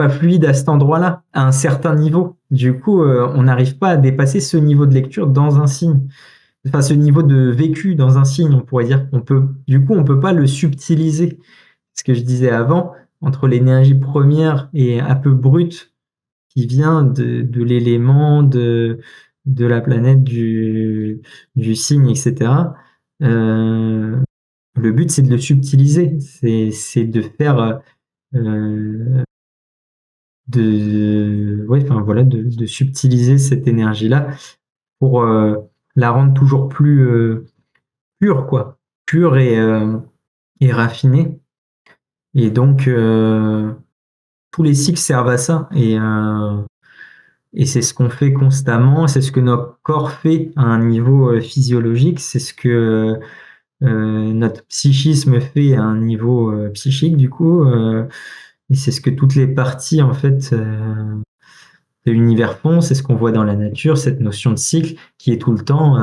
fluide à cet endroit-là, à un certain niveau. Du coup, on n'arrive pas à dépasser ce niveau de lecture dans un signe, enfin ce niveau de vécu dans un signe, on pourrait dire. Du coup, on peut pas le subtiliser. Ce que je disais avant, entre l'énergie première et un peu brute qui vient de l'élément, de la planète, du signe, etc. euh, le but, c'est de le subtiliser. C'est de faire euh, ouais, enfin voilà, de subtiliser cette énergie-là pour la rendre toujours plus pure, quoi, pure et raffinée. Et donc, tous les cycles servent à ça. Et c'est ce qu'on fait constamment, c'est ce que notre corps fait à un niveau physiologique, c'est ce que notre psychisme fait à un niveau psychique, du coup, et c'est ce que toutes les parties, en fait, de l'univers font, c'est ce qu'on voit dans la nature, cette notion de cycle qui est tout le temps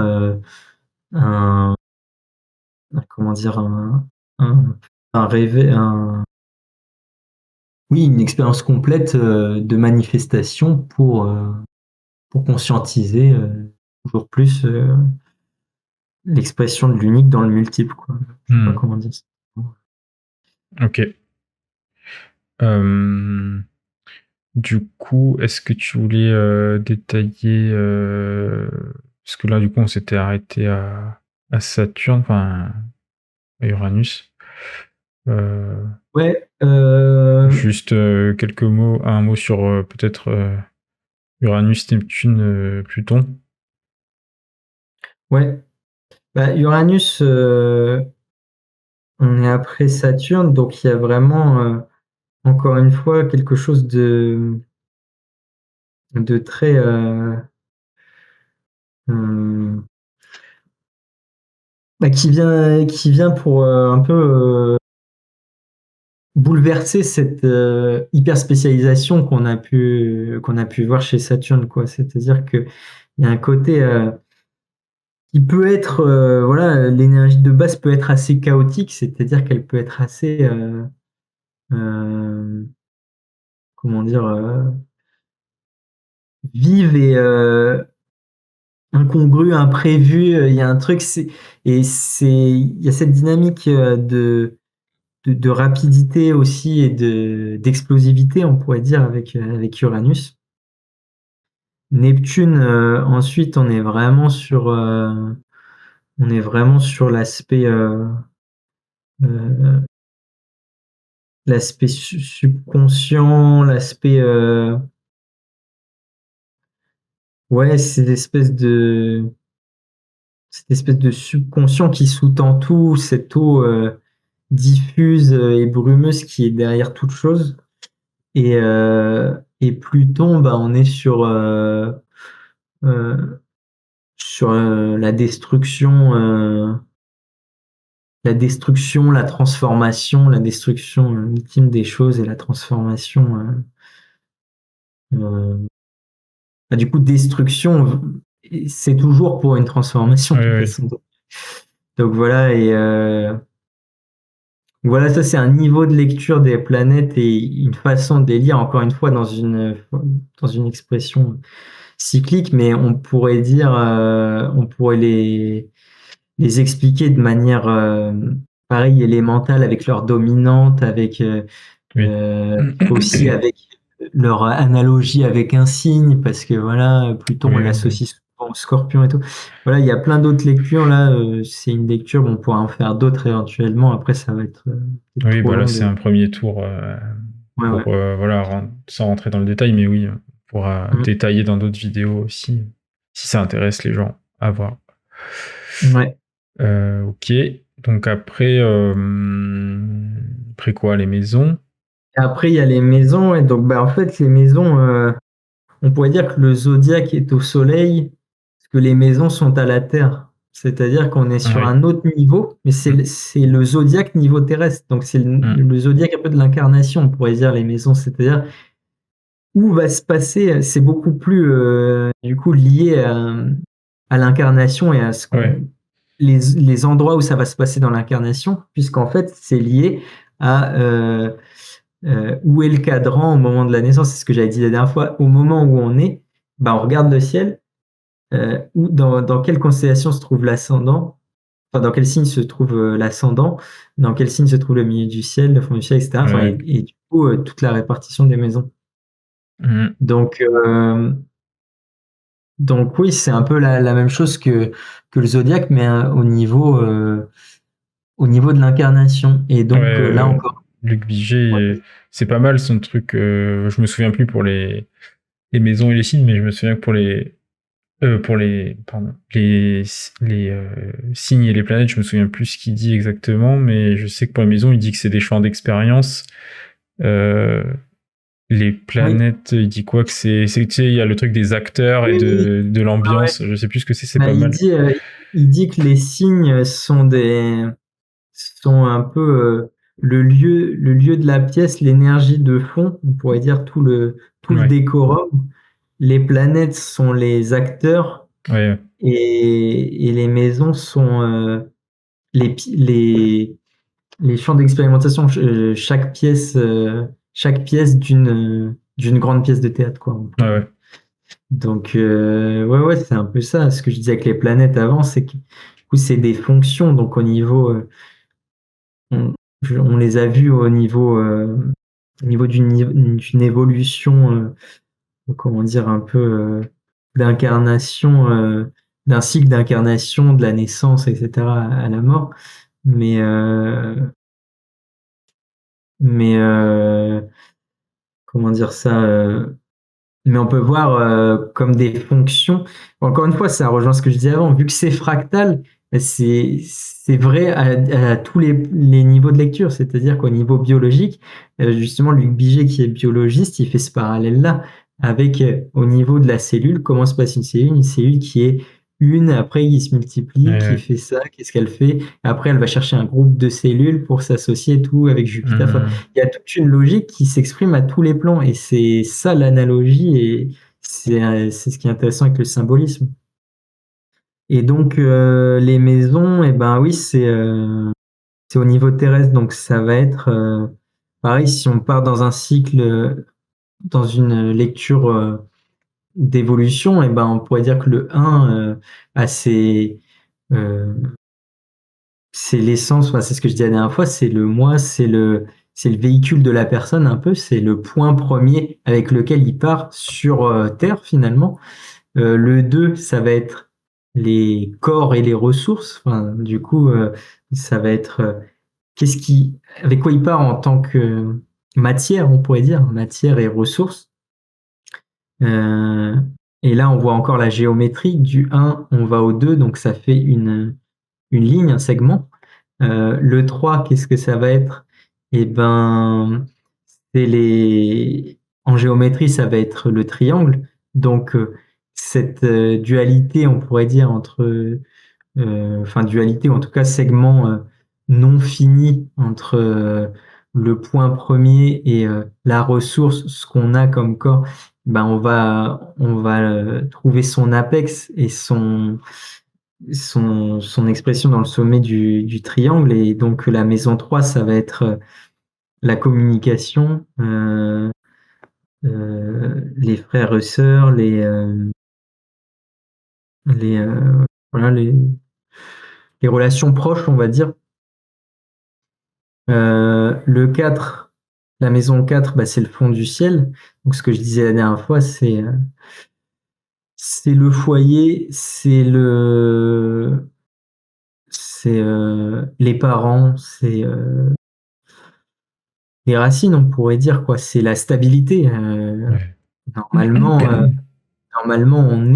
un, comment dire, un, un rêve, oui, une expérience complète de manifestation pour conscientiser toujours plus l'expression de l'unique dans le multiple, quoi. Je sais pas Hmm. comment dire ça. Ok. Euh, du coup, est-ce que tu voulais détailler parce que là, du coup, on s'était arrêté à Saturne, enfin à Uranus. Euh, Ouais, Juste quelques mots, un mot sur peut-être Uranus, Neptune, Pluton. ouais. Bah, Uranus, on est après Saturne, donc il y a vraiment, encore une fois, quelque chose de très euh, bah, qui vient pour un peu bouleverser cette hyper spécialisation qu'on a pu voir chez Saturne, quoi. C'est-à-dire que il y a un côté qui peut être voilà, l'énergie de base peut être assez chaotique, c'est-à-dire qu'elle peut être assez euh, comment dire vive incongru, imprévu. Il y a un truc, il y a cette dynamique de rapidité aussi et d'explosivité, on pourrait dire, avec Uranus. Neptune, ensuite, on est vraiment sur euh, l'aspect subconscient, ouais, cette espèce de subconscient qui sous-tend tout, cette eau diffuse et brumeuse qui est derrière toute chose. Et Pluton, bah, on est euh, sur la destruction, la transformation, la destruction ultime des choses et la transformation. Euh, du coup, destruction, c'est toujours pour une transformation de Oui, toute oui. façon. Donc voilà, voilà, ça c'est un niveau de lecture des planètes et une façon de les lire, encore une fois, dans une expression cyclique, mais on pourrait les expliquer de manière pareil, élémentale, avec leur dominante, Oui. euh, aussi avec leur analogie avec un signe, parce que voilà, Pluton, on Oui, oui. l'associe souvent au Scorpion et tout. Voilà, il y a plein d'autres lectures là. C'est une lecture, on pourra en faire d'autres éventuellement. Après, ça va être peut-être Oui, trop bah là, long c'est de. un premier tour Ouais, ouais. pour, voilà, sans rentrer dans le détail, mais oui, on pourra Mm. détailler dans d'autres vidéos aussi, si ça intéresse les gens à voir. Ouais. Ok, donc après quoi, les maisons? Et après, il y a les maisons. Et donc, bah, en fait, les maisons, on pourrait dire que le zodiaque est au soleil, parce que les maisons sont à la terre. C'est-à-dire qu'on est sur Ouais. un autre niveau, mais Mm, c'est le zodiaque niveau terrestre. Donc, c'est mm. le zodiaque un peu de l'incarnation, on pourrait dire, les maisons. C'est-à-dire où va se passer, c'est beaucoup plus, du coup, lié à l'incarnation et à Ouais, les endroits où ça va se passer dans l'incarnation, puisqu'en fait, c'est lié à où est le cadran au moment de la naissance. C'est ce que j'avais dit la dernière fois. Au moment où on est, bah, on regarde le ciel, dans quelle constellation se trouve l'ascendant, enfin, dans quel signe se trouve l'ascendant, dans quel signe se trouve le milieu du ciel, le fond du ciel, etc. Enfin, ouais. et du coup, toute la répartition des maisons. Mm. Donc, donc oui, c'est un peu la même chose que le zodiaque, mais au niveau de l'incarnation. Et Ouais, donc là encore. Luc Biget, Ouais. c'est pas mal son truc. Je me souviens plus pour les maisons et les signes, mais je me souviens que pardon, les signes et les planètes, je me souviens plus ce qu'il dit exactement, mais je sais que pour les maisons, il dit que c'est des champs d'expérience. Euh, les Oui, planètes, il dit quoi que tu sais, il y a le truc des acteurs et oui, oui. de Ouais, ouais. l'ambiance. Je sais plus ce que c'est Bah, pas mal. il dit que les signes sont un peu le lieu de la pièce, l'énergie de fond, on pourrait dire tout le Ouais, décorum. Les planètes sont les acteurs ouais, et les maisons sont les les champs d'expérimentation. Chaque pièce d'une grande pièce de théâtre, quoi. On ouais, pourrait dire. ouais. Donc, ouais, ouais, c'est un peu ça. Ce que je disais avec les planètes avant, c'est que du coup, c'est des fonctions. Donc, on, on les a vues au niveau d'une évolution, comment dire, un peu d'incarnation, d'un cycle d'incarnation, de la naissance, etc., à la mort. Mais, mais comment dire ça mais on peut voir comme des fonctions. Encore une fois, ça rejoint ce que je disais avant. Vu que c'est fractal, c'est vrai à tous les niveaux de lecture. C'est-à-dire qu'au niveau biologique, justement, Luc Biget, qui est biologiste, il fait ce parallèle-là avec au niveau de la cellule, comment se passe une cellule qui est une, après il se Ouais, multiplie, qui ouais. fait ça, qu'est-ce qu'elle fait? Après, elle va chercher un groupe de cellules pour s'associer tout avec Jupiter. Enfin, Hum, il y a toute une logique qui s'exprime à tous les plans et c'est ça l'analogie et c'est ce qui est intéressant avec le symbolisme. Et donc les maisons, et ben oui, c'est au niveau terrestre, donc ça va être pareil si on part dans un cycle, dans une lecture d'évolution, et ben, on pourrait dire que le 1 a euh, c'est l'essence, enfin, c'est ce que je disais la dernière fois, c'est le moi, c'est le véhicule de la personne un peu, c'est le point premier avec lequel il part sur Terre finalement. Le 2 ça va être les corps et les ressources. Enfin, du coup, ça va être avec quoi il part en tant que matière, on pourrait dire, matière et ressources. Euh, et là, on voit encore la géométrie. Du 1, on va au 2, donc ça fait une ligne, un segment. Le 3, qu'est-ce que ça va être? Eh ben, en géométrie, ça va être le triangle. Donc, cette dualité, on pourrait dire, enfin, dualité, ou en tout cas, segment non fini entre le point premier et la ressource, ce qu'on a comme corps, ben, on va trouver son apex et son expression dans le sommet du triangle. Et donc la maison 3, ça va être la communication, les frères et sœurs, les, voilà, les relations proches, on va dire. Le 4, la maison 4, bah, c'est le fond du ciel. Donc ce que je disais la dernière fois, c'est le foyer, c'est les parents, c'est les racines, on pourrait dire, quoi. C'est la stabilité. Ouais. Normalement, normalement, on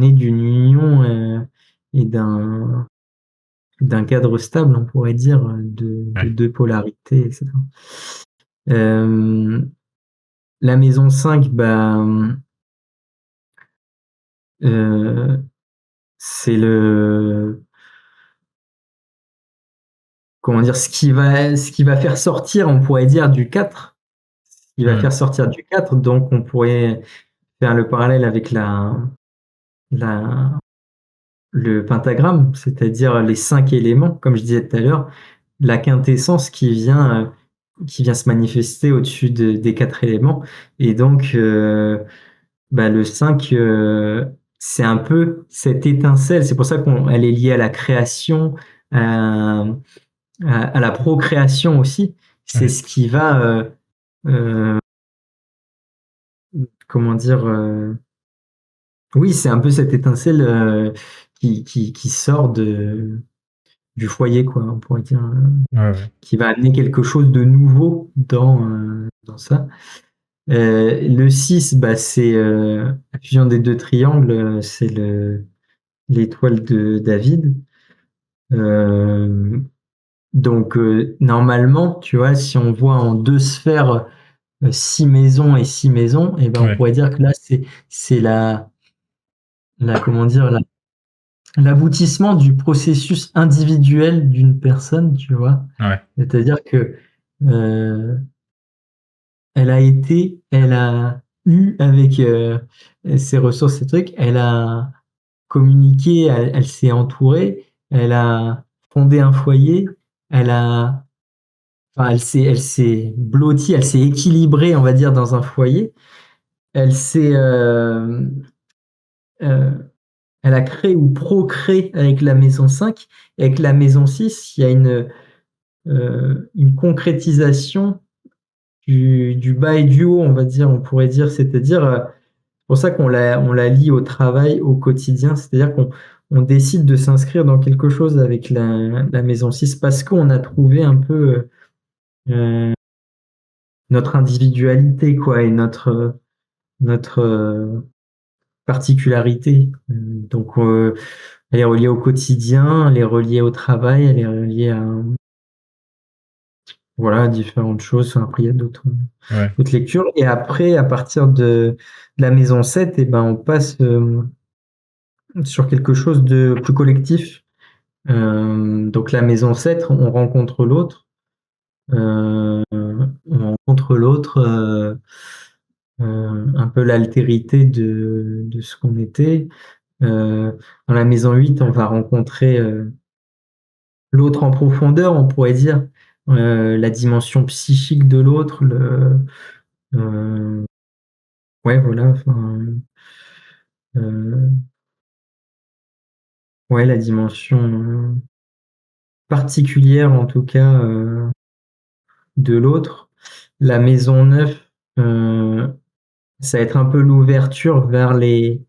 est d'une union et d'un cadre stable, on pourrait dire, de Ouais. deux polarités, etc. Euh, la maison 5, bah, euh, c'est comment dire, ce qui va faire sortir, on pourrait dire, du 4. Ce qui va faire Hmm. sortir du 4. Donc, on pourrait faire le parallèle avec la, le pentagramme, c'est-à-dire les 5 éléments, comme je disais tout à l'heure, la quintessence qui vient se manifester au-dessus des 4 éléments. Et donc, bah, le 5, c'est un peu cette étincelle. C'est pour ça qu'elle est liée à la création, à, à la procréation aussi. C'est Ouais. ce qui va, euh, comment dire, oui, c'est un peu cette étincelle qui sort du foyer, quoi, on pourrait dire, Ouais, ouais. qui va amener quelque chose de nouveau dans ça. Le 6, bah, c'est la fusion des deux triangles, c'est l'étoile de David. Euh, donc, normalement, tu vois, si on voit en deux sphères 6 maisons et 6 maisons, et ben, on Ouais. pourrait dire que là, c'est comment dire, l'aboutissement du processus individuel d'une personne, tu vois. Ouais. C'est-à-dire que euh, elle a eu avec ses ressources, ses trucs, elle a communiqué, elle s'est entourée, elle a fondé un foyer, elle a, enfin, elle s'est blottie, elle s'est équilibrée, on va dire, dans un foyer. Elle s'est, euh, elle a créé ou procréé avec la maison 5. Et avec la maison 6, il y a une concrétisation du bas et du haut, on va dire, on pourrait dire, c'est-à-dire, c'est pour ça qu'on la lie au travail, au quotidien, c'est-à-dire qu'on décide de s'inscrire dans quelque chose avec la maison 6 parce qu'on a trouvé un peu notre individualité, quoi, et notre particularité. Donc, elle est reliée au quotidien, elle est reliée au travail, elle est reliée à, voilà, différentes choses. Après, il y a Ouais. d'autres lectures. Et après, à partir de la maison 7, eh ben, on passe sur quelque chose de plus collectif. Donc la maison 7, on rencontre l'autre. On rencontre l'autre, un peu l'altérité de ce qu'on était. Euh, Dans la maison 8, on va rencontrer l'autre en profondeur, on pourrait dire, la dimension psychique de l'autre, euh, Ouais, voilà, enfin, ouais, la dimension particulière, en tout cas, de l'autre. La maison neuve, ça va être un peu l'ouverture vers les,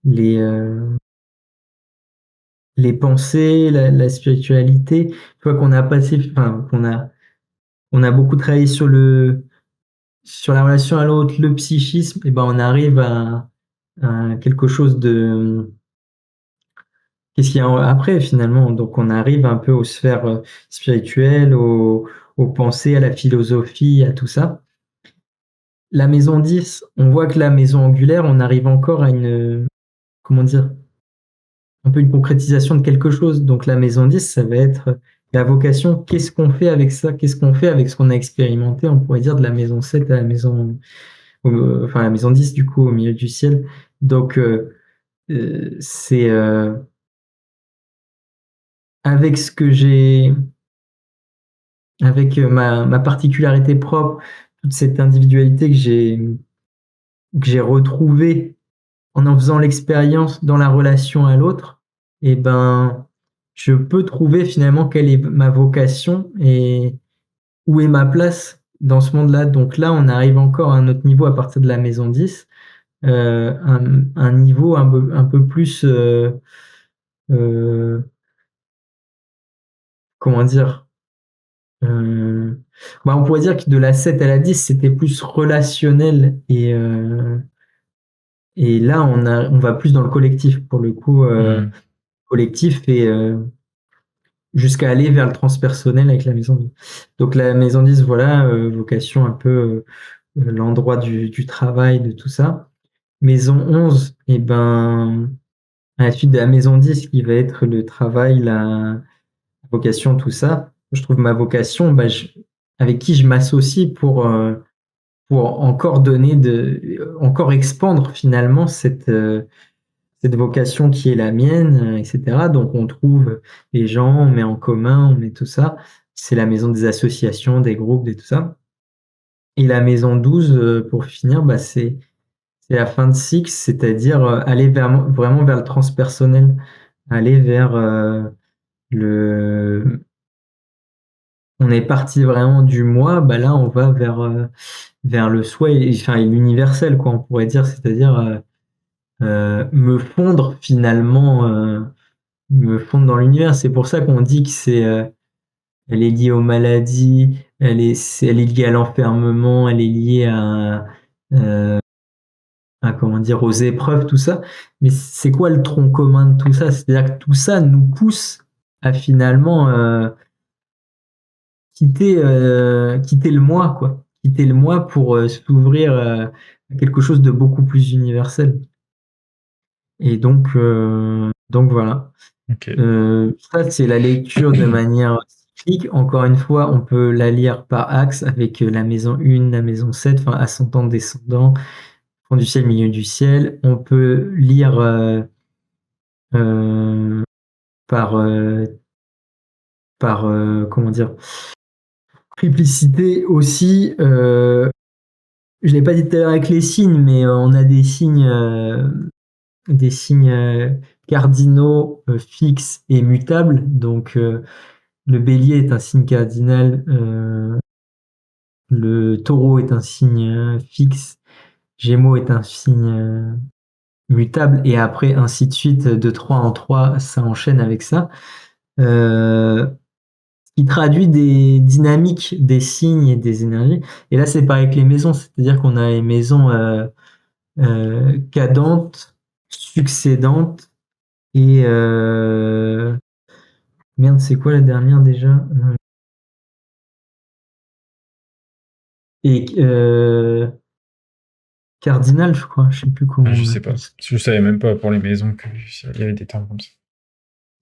euh, les pensées, la spiritualité. Une fois qu'on a passé, enfin, on a beaucoup travaillé sur la relation à l'autre, le psychisme, et ben on arrive à quelque chose de qu'est-ce qu'il y a après finalement. Donc on arrive un peu aux sphères spirituelles, aux pensées, à la philosophie, à tout ça. La maison 10, on voit que la maison angulaire, on arrive encore à une, comment dire, un peu une concrétisation de quelque chose. Donc la maison 10, ça va être la vocation. Qu'est-ce qu'on fait avec ça? Qu'est-ce qu'on fait avec ce qu'on a expérimenté? On pourrait dire de la maison 7 à la maison, enfin la maison 10 du coup au milieu du ciel. Donc c'est avec ce que j'ai, avec ma particularité propre, toute cette individualité que j'ai retrouvée en faisant l'expérience dans la relation à l'autre, et ben, je peux trouver finalement quelle est ma vocation et où est ma place dans ce monde-là. Donc là, on arrive encore à un autre niveau à partir de la maison 10, un niveau un peu plus, euh, comment dire, euh, bah, on pourrait dire que de la 7 à la 10, c'était plus relationnel et là, on va plus dans le collectif pour le coup, Hmm. collectif et jusqu'à aller vers le transpersonnel avec la maison 10. Donc la maison 10, voilà, vocation un peu l'endroit du travail, de tout ça. Maison 11, et ben, à la suite de la maison 10, qui va être le travail, la vocation, tout ça, je trouve ma vocation, bah, avec qui je m'associe pour encore donner encore expandre finalement cette vocation qui est la mienne, etc. Donc on trouve les gens, on met en commun, on met tout ça. C'est la maison des associations, des groupes, et tout ça. Et la maison 12, pour finir, bah, c'est la fin de cycle, c'est-à-dire aller vraiment vers le transpersonnel, aller vers le... On est parti vraiment du moi, bah là on va vers le soi, enfin l'universel, quoi, on pourrait dire, c'est-à-dire me fondre finalement, me fondre dans l'univers. C'est pour ça qu'on dit que elle est liée aux maladies, elle est liée à l'enfermement, elle est liée à, comment dire, aux épreuves, tout ça. Mais c'est quoi le tronc commun de tout ça? C'est-à-dire que tout ça nous pousse à finalement quitter le moi, quoi. Quitter le moi pour s'ouvrir à quelque chose de beaucoup plus universel. Et donc voilà. Ok. Ça, c'est la lecture de manière cyclique. Encore une fois, on peut la lire par axe avec la maison 1, la maison 7, enfin ascendant, descendant, fond du ciel, milieu du ciel. On peut lire euh, par, comment dire, triplicité aussi. Je l'ai pas dit tout à l'heure avec les signes, mais on a des signes cardinaux fixes et mutables. Donc, le bélier est un signe cardinal, le taureau est un signe fixe, gémeaux est un signe mutable, et après, ainsi de suite, de 3 en 3, ça enchaîne avec ça. Euh, qui traduit des dynamiques des signes et des énergies. Et là, c'est pareil avec les maisons, c'est-à-dire qu'on a les maisons cadentes, succédantes, et merde, c'est quoi la dernière déjà? Et cardinal, je crois, je sais plus comment Je on sais pas. appelle ça. Je savais même pas pour les maisons qu'il y avait des termes comme ça.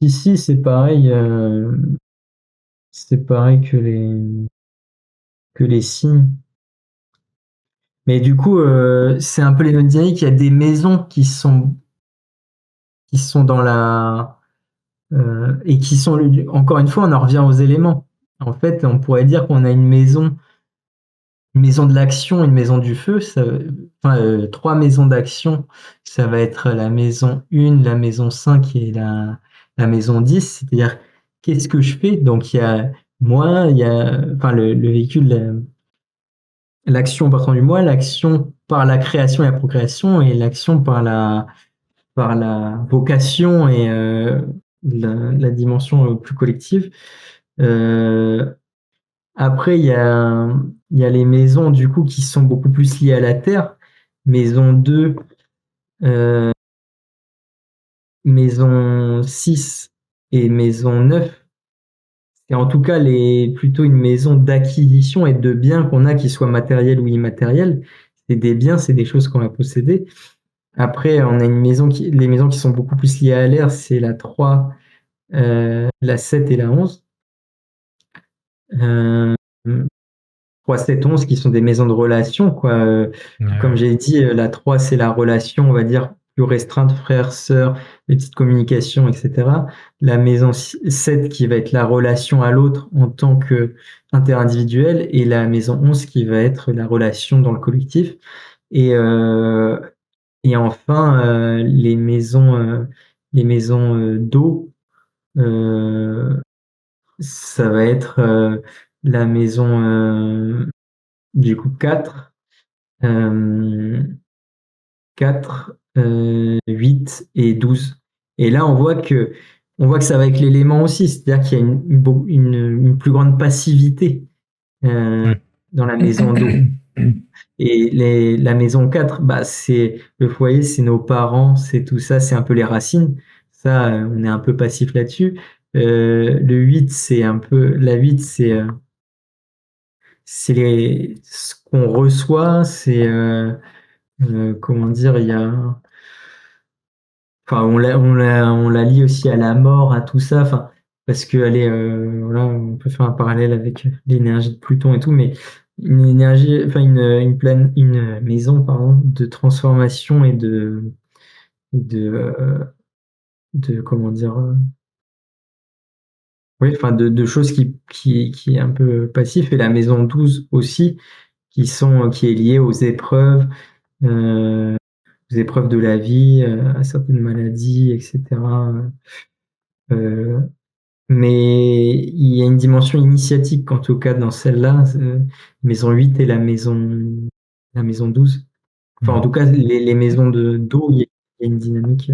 Ici, c'est pareil que les signes. Mais du coup, c'est un peu les mêmes dynamiques. Il y a des maisons qui sont dans la et qui sont encore une fois, on en revient aux éléments. En fait, on pourrait dire qu'on a une une maison de l'action, une maison du feu, trois maisons d'action, ça va être la maison 1, la maison 5 et la maison 10. C'est-à-dire, qu'est-ce que je fais? Donc, il y a moi, il y a le véhicule, l'action partant du moi, l'action par la création et la procréation, et l'action par la vocation et la dimension plus collective. Après, il y a les maisons du coup qui sont beaucoup plus liées à la terre. Maison 2, euh, maison 6 et maison 9. C'est en tout cas plutôt une maison d'acquisition et de biens qu'on a, qu'ils soient matériels ou immatériels. C'est des biens, c'est des choses qu'on va posséder. Après, on a les maisons qui sont beaucoup plus liées à l'air, c'est la 3, la 7 et la 11. 3, 7, 11 qui sont des maisons de relations, quoi. Comme j'ai dit, la 3, c'est la relation, on va dire, plus restreinte, frère, sœur, les petites communications, etc. La maison 7 qui va être la relation à l'autre en tant que interindividuel, et la maison 11 qui va être la relation dans le collectif. Et enfin, les maisons d'eau, ça va être la maison du coup 4, 4, 8 et 12. Et là, on voit que ça va avec l'élément aussi, c'est-à-dire qu'il y a une plus grande passivité dans la maison d'eau. Et la maison 4, bah, c'est le foyer, c'est nos parents, c'est tout ça, c'est un peu les racines. Ça, on est un peu passif là-dessus. Le 8, la 8, c'est ce qu'on reçoit, comment dire, on la lie aussi à la mort, à tout ça, enfin, parce que, allez, voilà, on peut faire un parallèle avec l'énergie de Pluton et tout, mais une énergie, enfin, une maison, pardon, de transformation et comment dire, oui, enfin, de choses qui est un peu passif, et la maison 12 aussi, qui est liée euh, aux épreuves de la vie, à certaines maladies, etc. Euh, mais il y a une dimension initiatique, en tout cas dans celle-là, maison 8 et la maison 12. Enfin, en tout cas, les maisons d'eau, il y a une dynamique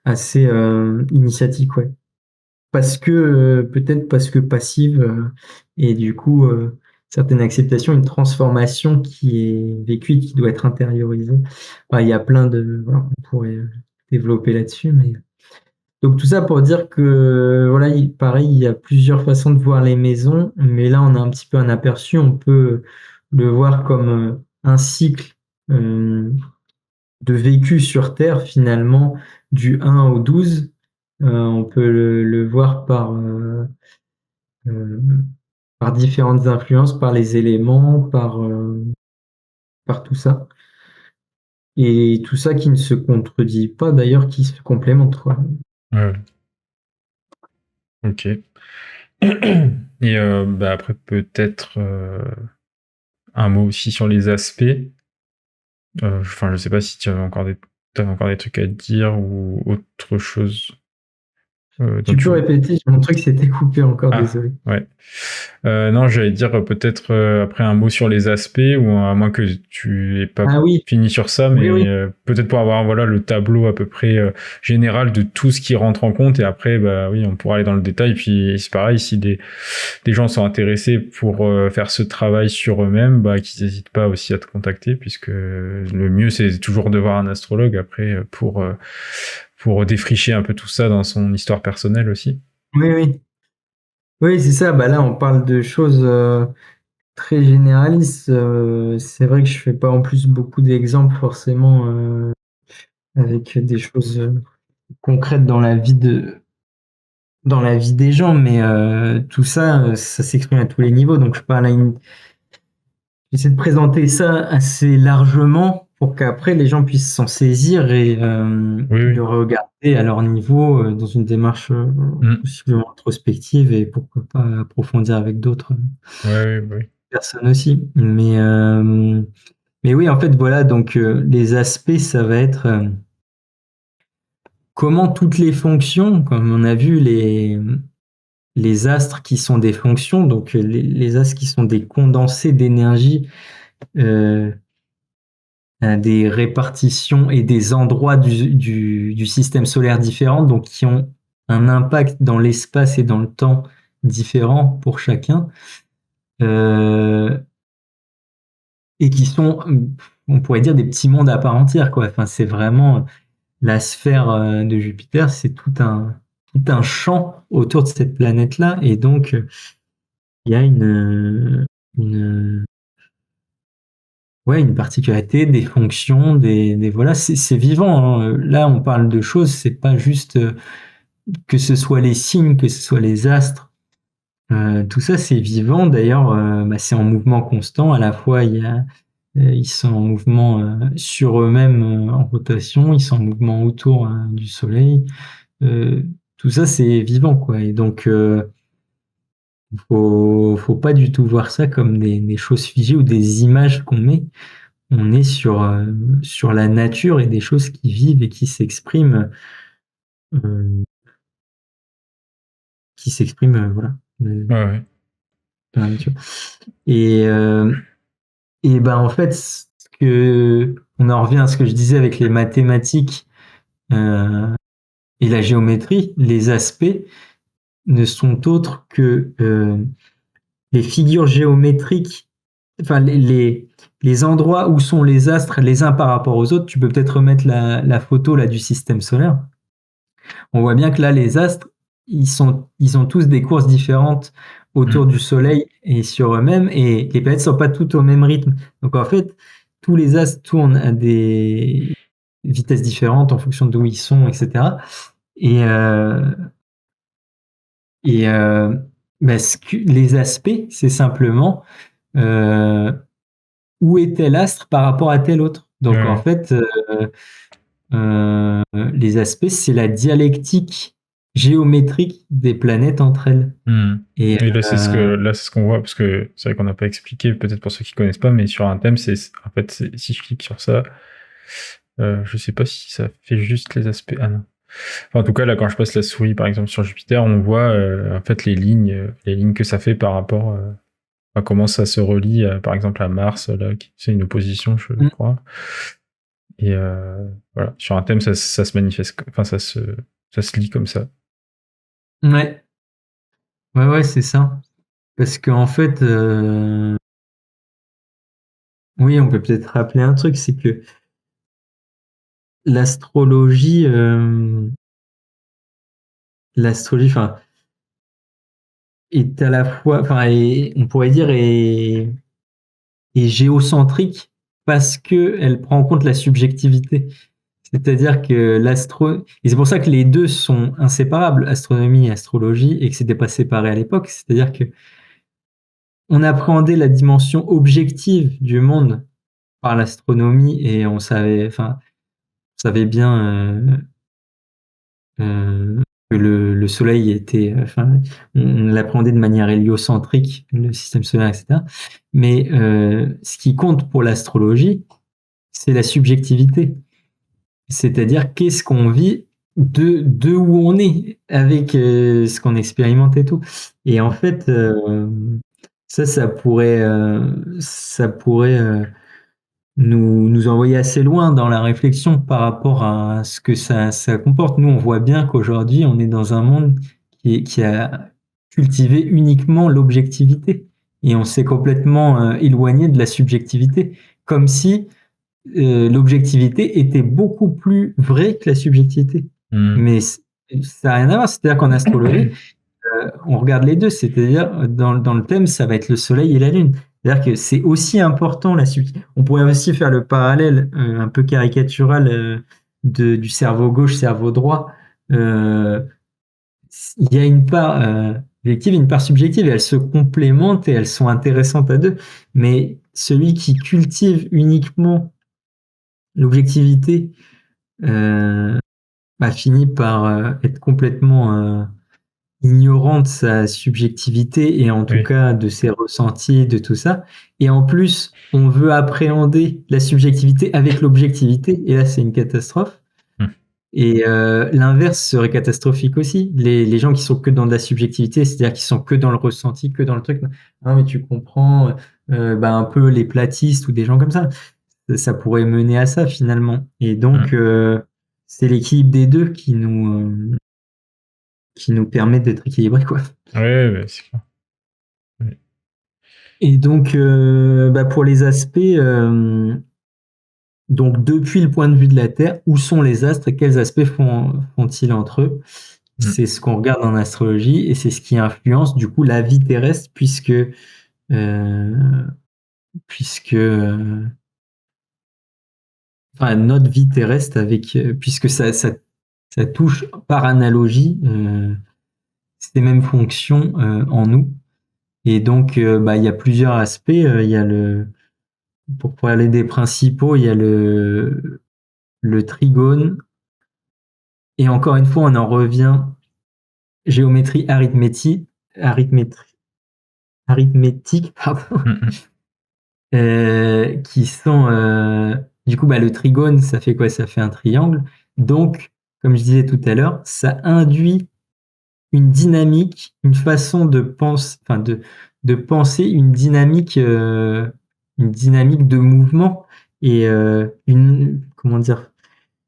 assez initiatique, ouais. Peut-être parce que passive, et du coup, certaines acceptations, une transformation qui est vécue et qui doit être intériorisée. Enfin, il y a voilà, on pourrait développer là-dessus, mais donc tout ça pour dire que voilà, pareil, il y a plusieurs façons de voir les maisons, mais là on a un petit peu un aperçu. On peut le voir comme un cycle euh, de vécu sur Terre, finalement, du 1 au 12. On peut le voir euh, par différentes influences, par les éléments, par tout ça. Et tout ça qui ne se contredit pas, d'ailleurs, qui se complémente, quoi. Ouais. Ok. Et bah après, peut-être un mot aussi sur les aspects. Enfin, je sais pas si tu avais t'avais encore des trucs à dire ou autre chose. Tu peux répéter, mon truc s'était coupé encore, Ah, désolé. ouais. Non, j'allais dire peut-être après un mot sur les aspects, ou à moins que tu aies pas Ah oui, fini sur ça, mais oui. peut-être pour avoir voilà le tableau à peu près général de tout ce qui rentre en compte, et après bah oui, on pourra aller dans le détail. Puis c'est pareil, si des gens sont intéressés pour faire ce travail sur eux-mêmes, bah qu'ils n'hésitent pas aussi à te contacter, puisque le mieux c'est toujours de voir un astrologue après pour défricher un peu tout ça dans son histoire personnelle aussi. Oui. Oui, c'est ça. Bah là, on parle de choses très généralistes. C'est vrai que je fais pas en plus beaucoup d'exemples forcément avec des choses concrètes dans la vie des gens, mais tout ça, ça s'exprime à tous les niveaux. Donc j'essaie de présenter ça assez largement pour qu'après les gens puissent s'en saisir et Oui. le regarder à leur niveau dans une démarche Mm. possiblement introspective, et pourquoi pas approfondir avec d'autres Ouais, oui. personnes aussi. Mais oui, en fait, voilà, donc les aspects, ça va être comment toutes les fonctions, comme on a vu les astres qui sont des fonctions, donc les astres qui sont des condensés d'énergie, à des répartitions et des endroits du système solaire différents, donc qui ont un impact dans l'espace et dans le temps différent pour chacun, et qui sont, on pourrait dire, des petits mondes à part entière, quoi. Enfin, c'est vraiment la sphère de Jupiter, c'est tout un champ autour de cette planète-là, et donc il y a une ouais, une particularité, des fonctions, voilà, c'est vivant, hein. Là, on parle de choses, c'est pas juste que ce soit les signes, que ce soit les astres. Tout ça, c'est vivant. D'ailleurs, bah, c'est en mouvement constant. À la fois, ils sont en mouvement sur eux-mêmes en rotation, ils sont en mouvement autour du Soleil. Euh, Tout ça, c'est vivant, quoi. Et donc, faut pas du tout voir ça comme des choses figées ou des images qu'on met. On est sur la nature et des choses qui vivent et euh, voilà, Ouais, ouais. dans la nature. Et, euh, et ben en fait, on en revient à ce que je disais avec les mathématiques et la géométrie, les aspects ne sont autres que les figures géométriques, enfin les endroits où sont les astres les uns par rapport aux autres. Tu peux peut-être remettre la photo là du système solaire. On voit bien que là, les astres, ils ont tous des courses différentes autour Mm. du Soleil et sur eux-mêmes, et les planètes ne sont pas toutes au même rythme. Donc en fait, tous les astres tournent à des vitesses différentes en fonction d'où ils sont, etc. Et, euh, et bah, les aspects, c'est simplement euh, où est tel astre par rapport à tel autre. Ouais, Donc en ouais. fait, les aspects, c'est la dialectique géométrique des planètes entre elles. Mm. Et Et là, c'est ce qu'on voit, parce que c'est vrai qu'on n'a pas expliqué, peut-être pour ceux qui connaissent pas, mais sur un thème, en fait, si je clique sur ça, je sais pas si ça fait juste les aspects. Ah non. Enfin, en tout cas, là, quand je passe la souris, par exemple, sur Jupiter, on voit en fait les lignes que ça fait par rapport à comment ça se relie, par exemple, à Mars, là, c'est une opposition, je mm, crois. Et voilà, sur un thème, ça se manifeste, enfin, ça se lit comme ça. ouais, ouais, c'est ça. Parce qu'en fait, oui, on peut peut-être rappeler un truc, c'est que l'astrologie, enfin, est à la fois, enfin, on pourrait dire, est géocentrique parce que elle prend en compte la subjectivité. C'est-à-dire que et c'est pour ça que les deux sont inséparables, astronomie et astrologie, et que c'était pas séparé à l'époque. C'est-à-dire que on appréhendait la dimension objective du monde par l'astronomie et on savait bien que le Soleil était, enfin, on l'appréhendait de manière héliocentrique, le système solaire, etc. Mais ce qui compte pour l'astrologie, c'est la subjectivité. C'est-à-dire qu'est-ce qu'on vit de où on est avec ce qu'on expérimente et tout. Et en fait, ça pourrait nous envoyer assez loin dans la réflexion par rapport à ce que ça comporte. Nous, on voit bien qu'aujourd'hui, on est dans un monde qui a cultivé uniquement l'objectivité et on s'est complètement éloigné de la subjectivité, comme si l'objectivité était beaucoup plus vraie que la subjectivité. Mm. Mais ça n'a rien à voir. C'est-à-dire qu'en astrologie, on regarde les deux. C'est-à-dire, dans le thème, ça va être le soleil et la lune. C'est-à-dire que c'est aussi important la subjectivité. On pourrait aussi faire le parallèle un peu caricatural du cerveau gauche, cerveau droit. Euh, il y a une part objective et une part subjective et elles se complémentent et elles sont intéressantes à deux. Mais celui qui cultive uniquement l'objectivité bah, finit par être complètement ignorant de sa subjectivité et en tout Oui. cas de ses ressentis, de tout ça. Et en plus, on veut appréhender la subjectivité avec l'objectivité, et là, c'est une catastrophe. Hmm. Et l'inverse serait catastrophique aussi. Les gens qui sont que dans de la subjectivité, c'est-à-dire qui sont que dans le ressenti, que dans le truc. Non, mais tu comprends, bah, un peu les platistes ou des gens comme ça pourrait mener à ça finalement. Et donc, Hmm. c'est l'équilibre des deux qui nous permet d'être équilibrés, quoi. Ouais, ouais, c'est clair. Ouais. Et donc, bah, pour les aspects, donc depuis le point de vue de la Terre, où sont les astres et quels aspects font-ils entre eux? Hmm. C'est ce qu'on regarde en astrologie et c'est ce qui influence du coup la vie terrestre puisque enfin notre vie terrestre avec puisque ça touche par analogie ces mêmes fonctions en nous. Et donc bah, il y a plusieurs aspects. Il y a pour parler des principaux, il y a le trigone. Et encore une fois, on en revient géométrie arithmétique, pardon, Hmm. Hmm. qui sont du coup bah, le trigone, ça fait quoi? Ça fait un triangle. Donc, comme je disais tout à l'heure, ça induit une dynamique, une façon de penser, enfin de penser une dynamique de mouvement et une comment dire,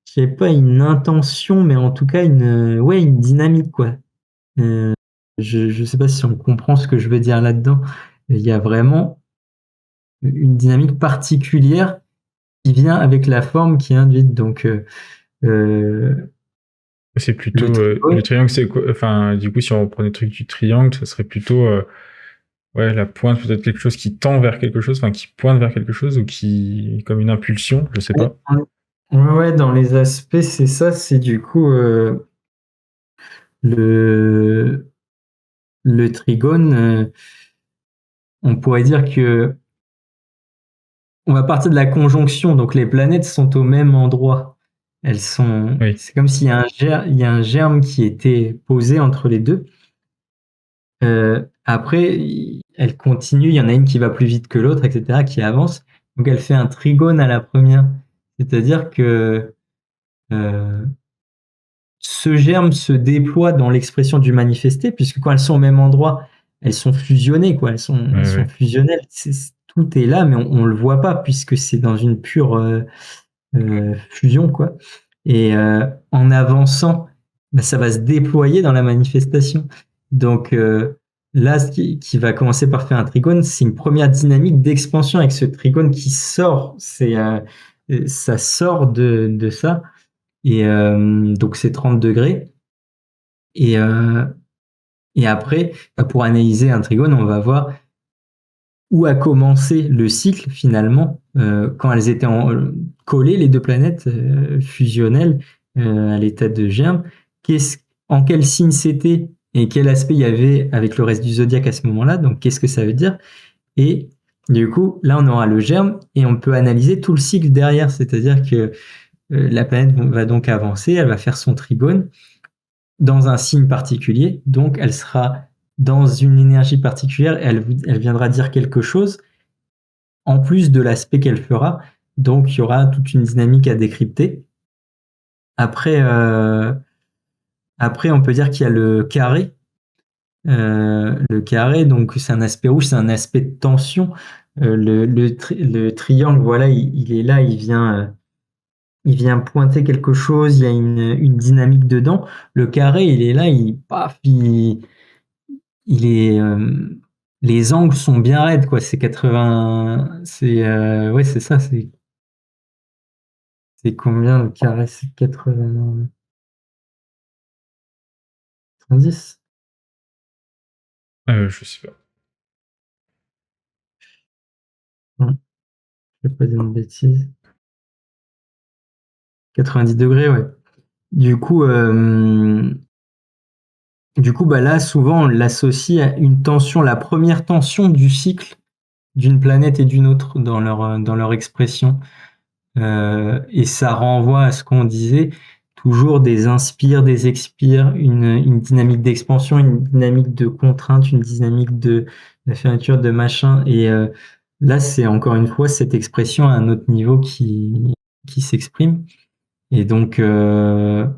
je sais pas une intention, mais en tout cas ouais une dynamique quoi. Euh, je sais pas si on comprend ce que je veux dire là-dedans. Il y a vraiment une dynamique particulière qui vient avec la forme qui est induite. Donc, C'est plutôt le le trigone, triangle, c'est quoi? Enfin, du coup, si on reprend le truc du triangle, ça serait plutôt ouais, la pointe, peut-être quelque chose qui tend vers quelque chose, enfin qui pointe vers quelque chose ou qui comme une impulsion, je sais ouais, pas. ouais, dans les aspects, c'est ça, c'est du coup le, le trigone. On pourrait dire que on va partir de la conjonction, donc les planètes sont au même endroit. Oui. C'est comme s'il y a il y a un germe qui était posé entre les deux. Après, elle continue, il y en a une qui va plus vite que l'autre, etc., qui avance. Donc elle fait un trigone à la première. C'est-à-dire que euh, ce germe se déploie dans l'expression du manifesté, puisque quand elles sont au même endroit, elles sont fusionnées, quoi. Elles Ouais, sont ouais. fusionnelles. Tout est là, mais on le voit pas, puisque c'est dans une pure fusion, quoi. Et en avançant, bah, ça va se déployer dans la manifestation. Donc là, qui va commencer par faire un trigone, c'est une première dynamique d'expansion avec ce trigone qui sort. Ça sort de ça. Et donc c'est 30 degrés. Et, euh, et après, bah, pour analyser un trigone, on va voir où a commencé le cycle finalement quand elles étaient collées, les deux planètes fusionnelles à l'état de germe. En quel signe c'était et quel aspect il y avait avec le reste du zodiaque à ce moment-là. Donc qu'est-ce que ça veut dire? Et du coup, là on aura le germe et on peut analyser tout le cycle derrière. C'est-à-dire que la planète va donc avancer, elle va faire son trigone dans un signe particulier, donc elle sera dans une énergie particulière, elle viendra dire quelque chose en plus de l'aspect qu'elle fera. Donc, il y aura toute une dynamique à décrypter. Après, après on peut dire qu'il y a le carré. Le carré, donc c'est un aspect rouge, c'est un aspect de tension. Le triangle, voilà, il est là, il vient pointer quelque chose, il y a une dynamique dedans. Le carré, il est là, paf, il est, les angles sont bien raides, quoi. C'est 80, ouais, c'est ça, c'est combien le carré? C'est 80, 90? Je sais pas. Non, je vais pas dire de bêtises. 90 degrés, ouais. Du coup, bah là, souvent, on l'associe à une tension, la première tension du cycle d'une planète et d'une autre dans leur expression. Et ça renvoie à ce qu'on disait. toujours des inspires, des expires, une dynamique d'expansion, une dynamique de contrainte, une dynamique de fermeture, de machin. Et là, c'est encore une fois cette expression à un autre niveau qui s'exprime. Et donc le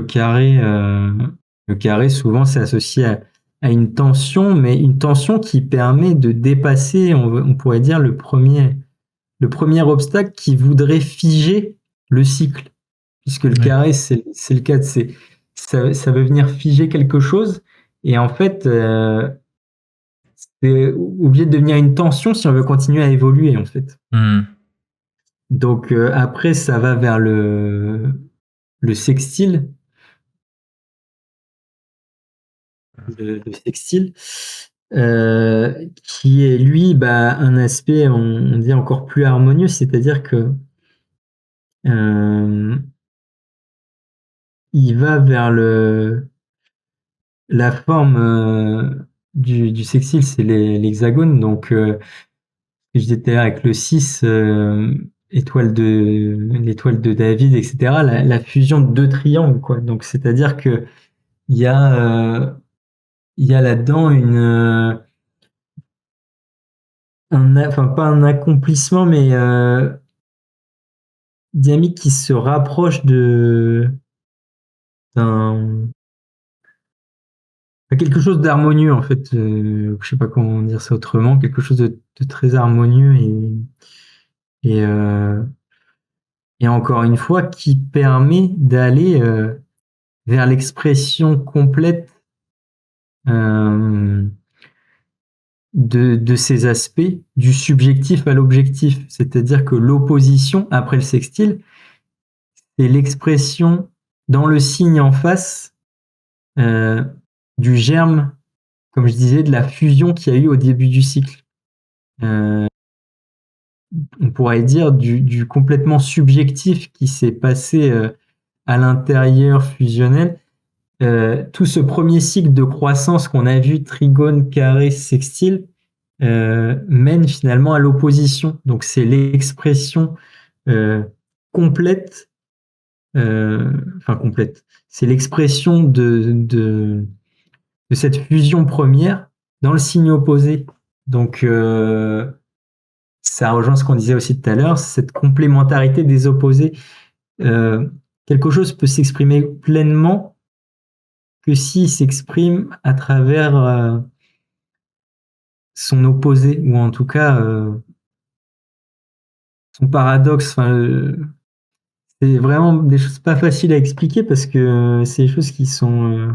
carré, souvent, c'est associé à une tension, mais une tension qui permet de dépasser, on pourrait dire, le premier obstacle qui voudrait figer le cycle. Puisque le carré, c'est le cas, ça veut venir figer quelque chose. Et en fait, c'est obligé de devenir une tension si on veut continuer à évoluer, en fait. Donc après, ça va vers le sextile. Le sextile, qui est lui un aspect, on dit encore plus harmonieux, c'est-à-dire que il va vers la forme du sextile, c'est l'hexagone. Donc j'étais avec le 6, l'étoile de David, etc. La fusion de deux triangles, quoi. Donc c'est-à-dire que il y a là-dedans enfin pas un accomplissement, mais dynamique qui se rapproche d'un quelque chose d'harmonieux, en fait. Je sais pas comment dire ça autrement, quelque chose de très harmonieux et, euh, et encore une fois qui permet d'aller vers l'expression complète euh, de ces aspects, du subjectif à l'objectif. C'est-à-dire que l'opposition, après le sextile, c'est l'expression dans le signe en face euh, du germe, comme je disais, de la fusion qu'il y a eu au début du cycle. On pourrait dire du complètement subjectif qui s'est passé à l'intérieur fusionnel. Tout ce premier cycle de croissance qu'on a vu, trigone, carré, sextile, mène finalement à l'opposition. Donc c'est l'expression complète, complète. C'est l'expression de cette fusion première dans le signe opposé. Donc ça rejoint ce qu'on disait aussi tout à l'heure, cette complémentarité des opposés. Quelque chose peut s'exprimer pleinement que s'il s'exprime à travers son opposé, ou en tout cas son paradoxe. C'est vraiment des choses pas faciles à expliquer parce que c'est des choses qui sont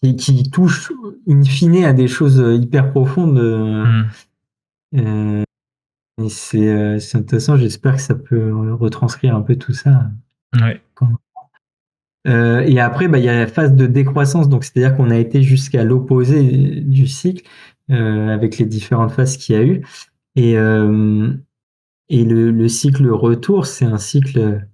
qui touchent in fine à des choses hyper profondes. Et c'est intéressant, j'espère que ça peut retranscrire un peu tout ça. Ouais. Et après, il y a la phase de décroissance, donc c'est-à-dire qu'on a été jusqu'à l'opposé du cycle avec les différentes phases qu'il y a eu. Et le cycle retour, c'est un cycle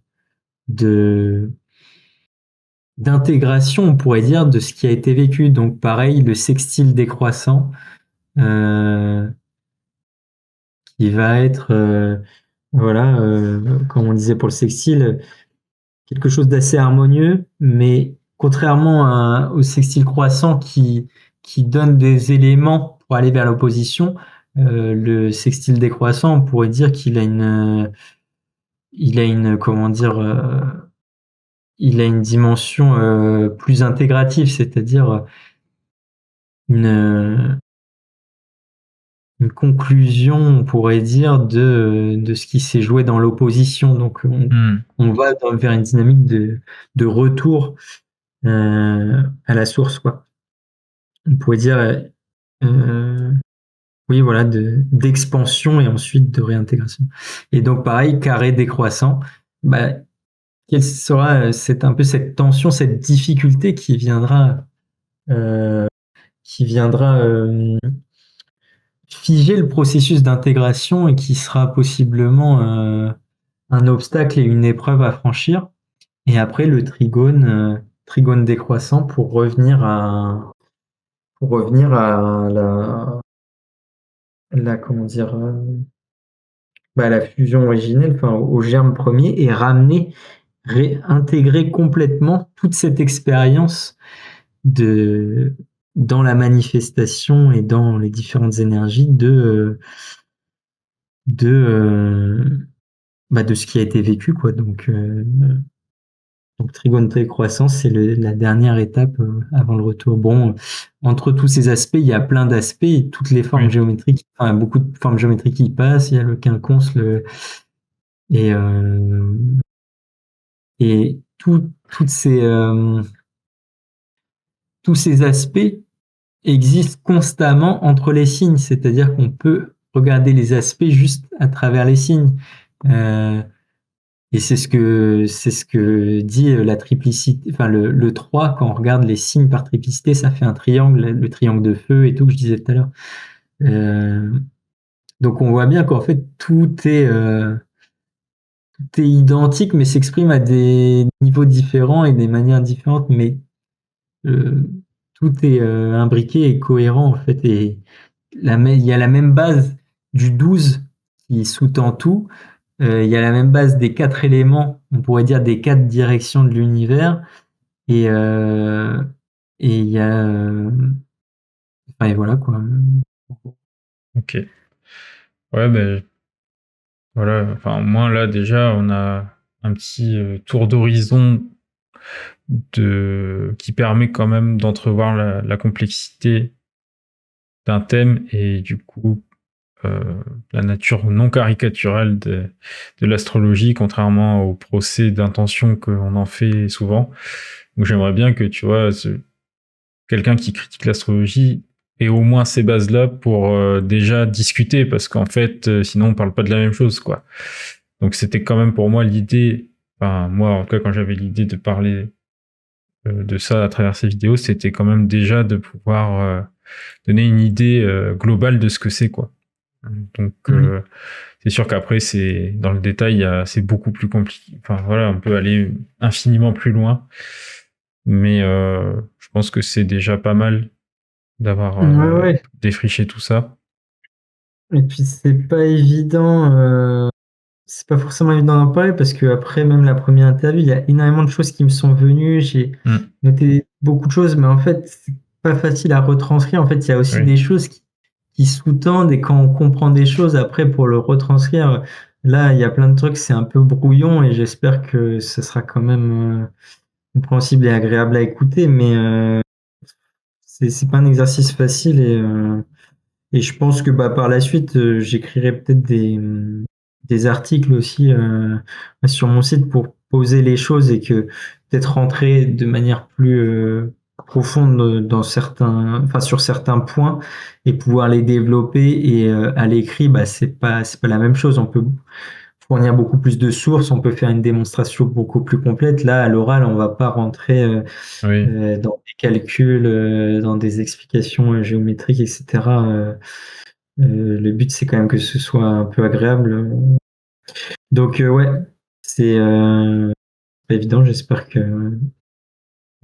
d'intégration, on pourrait dire, de ce qui a été vécu. Donc pareil, le sextile décroissant, qui va être, comme on disait pour le sextile, quelque chose d'assez harmonieux, mais contrairement au sextile croissant qui donne des éléments pour aller vers l'opposition, le sextile décroissant, on pourrait dire qu'il a comment dire, il a une dimension plus intégrative, c'est-à-dire une, une conclusion, on pourrait dire, de ce qui s'est joué dans l'opposition. Donc, on va vers une dynamique de retour à la source, quoi. On pourrait dire, oui, voilà, d'expansion et ensuite de réintégration. Et donc, pareil, carré décroissant, quelle sera un peu cette tension, cette difficulté qui viendra figer le processus d'intégration et qui sera possiblement un obstacle et une épreuve à franchir. Et après, le trigone décroissant pour revenir à comment dire, la fusion originelle, enfin, au germe premier et ramener réintégrer complètement toute cette expérience de dans la manifestation et dans les différentes énergies de de ce qui a été vécu, quoi. Donc Trigone Télécroissance, c'est la dernière étape avant le retour. Bon, entre tous ces aspects, il y a plein d'aspects, et toutes les formes Oui. géométriques, enfin beaucoup de formes géométriques qui passent. Il y a le quinconce, et et tous ces aspects existent constamment entre les signes, c'est-à-dire qu'on peut regarder les aspects juste à travers les signes. Euh, Et c'est ce que dit la triplicité, enfin le 3, quand on regarde les signes par triplicité, ça fait un triangle, le triangle de feu et tout que je disais tout à l'heure. Euh, donc on voit bien qu'en fait tout est identique, mais s'exprime à des niveaux différents et des manières différentes, mais euh, tout est imbriqué et cohérent en fait. Et il y a la même base du 12 qui sous-tend tout. Il y a la même base des 4 éléments, on pourrait dire des 4 directions de l'univers. Et, euh, et il y a. Enfin, et voilà quoi. Ok. Ouais, ben voilà. Enfin, au moins là, déjà, on a un petit tour d'horizon qui permet quand même d'entrevoir la complexité d'un thème et du coup euh, la nature non caricaturale de l'astrologie, contrairement au procès d'intention qu'on en fait souvent. Donc j'aimerais bien que, tu vois, quelqu'un qui critique l'astrologie ait au moins ces bases-là pour déjà discuter, parce qu'en fait, sinon on parle pas de la même chose, quoi. Donc c'était quand même pour moi l'idée, enfin moi en tout cas quand j'avais l'idée de parler de ça à travers ces vidéos, c'était quand même déjà de pouvoir donner une idée globale de ce que c'est, quoi. Donc Oui. c'est sûr qu'après c'est dans le détail, c'est beaucoup plus compliqué. Enfin voilà, on peut aller infiniment plus loin, mais je pense que c'est déjà pas mal d'avoir Ouais, ouais. défriché tout ça. Et puis c'est pas forcément évident d'en parler parce que après même la première interview, il y a énormément de choses qui me sont venues. J'ai Mm. noté beaucoup de choses, mais en fait, c'est pas facile à retranscrire. En fait, il y a aussi Oui, des choses qui sous-tendent, et quand on comprend des choses après pour le retranscrire, là, il y a plein de trucs, c'est un peu brouillon, et j'espère que ce sera quand même compréhensible et agréable à écouter, mais c'est pas un exercice facile, et je pense que par la suite, j'écrirai peut-être des articles aussi sur mon site pour poser les choses, et que peut-être rentrer de manière plus profonde enfin sur certains points, et pouvoir les développer. Et à l'écrit, c'est pas la même chose. On peut fournir beaucoup plus de sources, on peut faire une démonstration beaucoup plus complète. Là, à l'oral, on va pas rentrer oui, dans des calculs, dans des explications géométriques, etc. Le but, c'est quand même que ce soit un peu agréable. Donc, ouais, c'est pas évident. J'espère que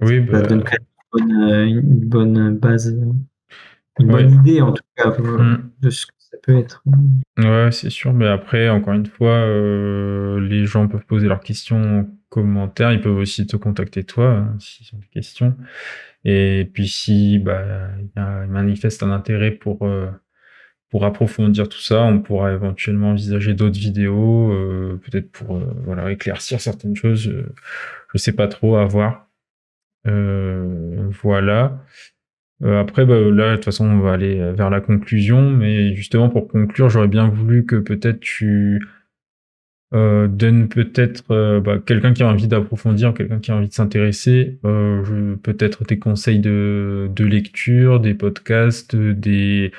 oui, ça donne bah, quand même une bonne base, une bonne ouais. idée, en tout cas, Mm. de ce que ça peut être. Ouais, c'est sûr, mais après, encore une fois, les gens peuvent poser leurs questions en commentaire, ils peuvent aussi te contacter toi, hein, s'ils ont des questions. Et puis si bah, ils manifestent un intérêt pour approfondir tout ça, on pourra éventuellement envisager d'autres vidéos, peut-être pour voilà, éclaircir certaines choses. Je sais pas trop, à voir. Voilà. Après, bah, là, de toute façon, on va aller vers la conclusion, mais justement, pour conclure, j'aurais bien voulu que peut-être tu donnes peut-être bah, quelqu'un qui a envie d'approfondir, quelqu'un qui a envie de s'intéresser, peut-être des conseils de lecture, des podcasts, des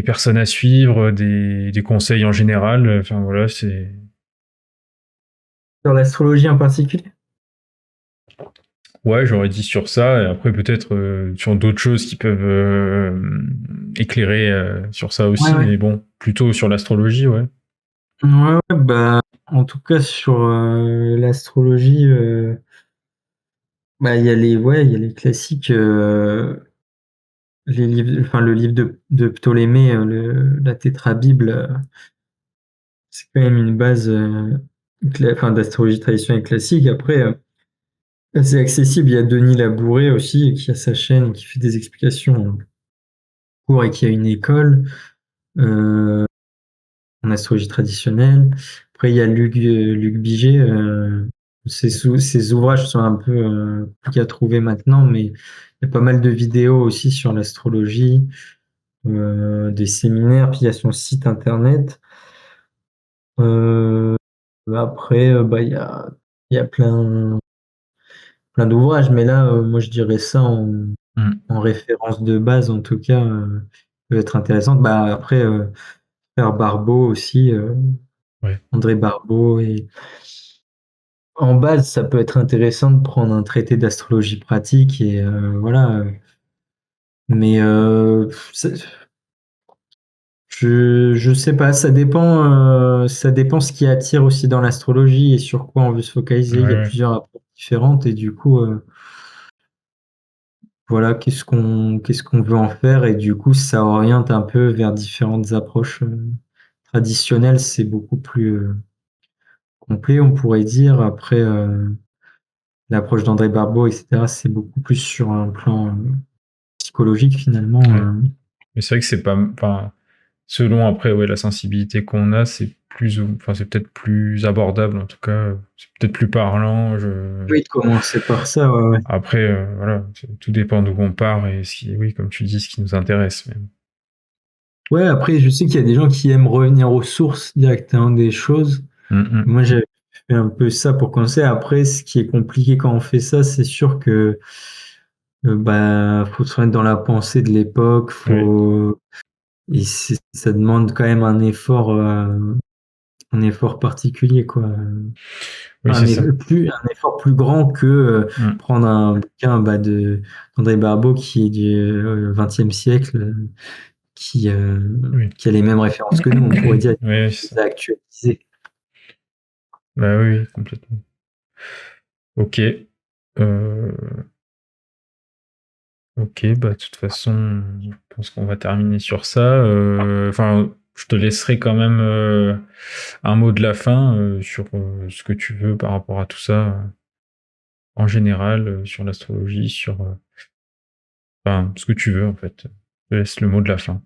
personnes à suivre, des conseils en général. Enfin voilà, c'est. Sur l'astrologie en particulier. Ouais, j'aurais dit sur ça, et après peut-être sur d'autres choses qui peuvent éclairer sur ça Ouais, aussi, ouais. mais bon, plutôt sur l'astrologie, ouais. Ouais, ouais, en tout cas, sur l'astrologie, il y a les classiques, les livres, enfin, le livre de Ptolémée, la Tétrabible, c'est quand même une base d'astrologie traditionnelle classique. Après, c'est accessible. Il y a Denis Labouré aussi, qui a sa chaîne et qui fait des explications courtes et qui a une école en astrologie traditionnelle. Après, il y a Luc Biget. Ses ouvrages sont un peu compliqués à trouver maintenant, mais il y a pas mal de vidéos aussi sur l'astrologie, des séminaires, puis il y a son site internet. Après, il y a plein d'ouvrages, mais là, moi, je dirais ça en référence de base, en tout cas, peut être intéressante. Bah, après, faire Barbeau aussi, Ouais. André Barbeau. Et en base, ça peut être intéressant de prendre un traité d'astrologie pratique et voilà. Mais je sais pas, ça dépend ce qui attire aussi dans l'astrologie et sur quoi on veut se focaliser. Ouais, Il y a ouais. plusieurs approches différentes et du coup, voilà, qu'est-ce qu'on veut en faire et du coup, ça oriente un peu vers différentes approches traditionnelles. C'est beaucoup plus complet, on pourrait dire. Après, l'approche d'André Barbeau, etc., c'est beaucoup plus sur un plan psychologique finalement. Ouais. Mais c'est vrai que c'est pas, enfin, selon après, ouais, la sensibilité qu'on a, c'est plus, enfin, c'est peut-être plus abordable, en tout cas, c'est peut-être plus parlant. Oui, de commencer par ça, ouais, ouais. Après, voilà, tout dépend d'où on part et oui, comme tu dis, ce qui nous intéresse. Ouais, après, je sais qu'il y a des gens qui aiment revenir aux sources directement des choses. Mm. Moi, j'ai fait un peu ça pour commencer. Après, ce qui est compliqué quand on fait ça, c'est sûr que bah, faut se mettre dans la pensée de l'époque, Oui, et ça demande quand même un effort particulier, quoi. oui, c'est ça. Un effort plus grand que Mm. prendre un bouquin bah, d'André Barbeau qui est du XXe siècle, Oui. qui a les mêmes références que nous, on pourrait dire, Oui, c'est ça. actualisé. Bah oui, oui, complètement. Ok. Euh, ok, bah de toute façon, je pense qu'on va terminer sur ça. Enfin, je te laisserai quand même un mot de la fin sur ce que tu veux par rapport à tout ça en général, sur l'astrologie, sur enfin, ce que tu veux en fait. Je te laisse le mot de la fin.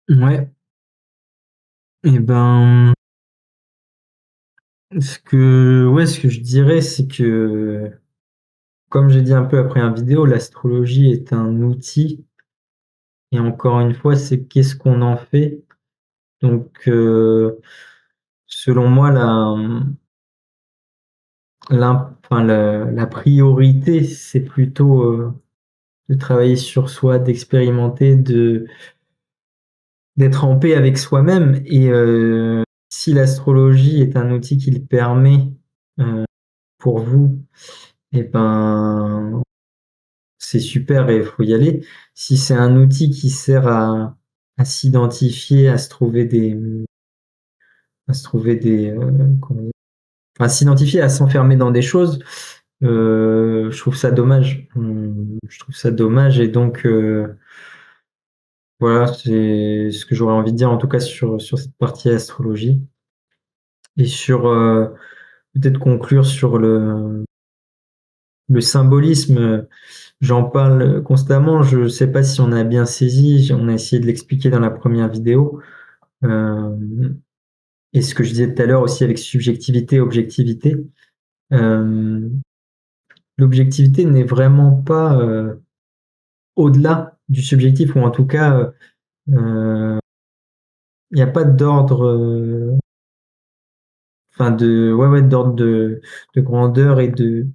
Ouais. Et ben, ce que je dirais, c'est que, comme j'ai dit un peu après un vidéo, l'astrologie est un outil. Et encore une fois, c'est qu'est-ce qu'on en fait. Donc, selon moi, la priorité, c'est plutôt de travailler sur soi, d'expérimenter, d'être en paix avec soi-même. Et si l'astrologie est un outil qui le permet pour vous, et ben, c'est super et il faut y aller. Si c'est un outil qui sert à s'identifier, à se trouver des, à s'identifier, à s'enfermer dans des choses, je trouve ça dommage. Je trouve ça dommage et donc voilà, c'est ce que j'aurais envie de dire en tout cas sur cette partie astrologie et sur peut-être conclure sur le symbolisme. J'en parle constamment. Je ne sais pas si on a bien saisi. On a essayé de l'expliquer dans la première vidéo. Euh, et ce que je disais tout à l'heure aussi avec subjectivité, objectivité. Euh, L'objectivité n'est vraiment pas au-delà du subjectif, ou en tout cas, il n'y a pas d'ordre, enfin d'ordre de grandeur et de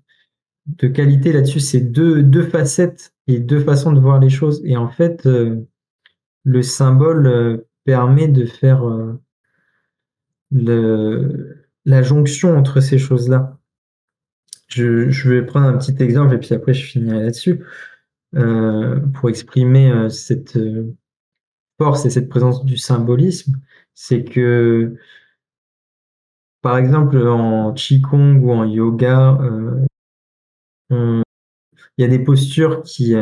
qualité là-dessus. C'est deux facettes et deux façons de voir les choses. Et en fait, le symbole permet de faire la jonction entre ces choses-là. Je vais prendre un petit exemple et puis après je finirai là-dessus. Pour exprimer cette force et cette présence du symbolisme, c'est que, par exemple, en Qigong ou en yoga, il y a des postures qui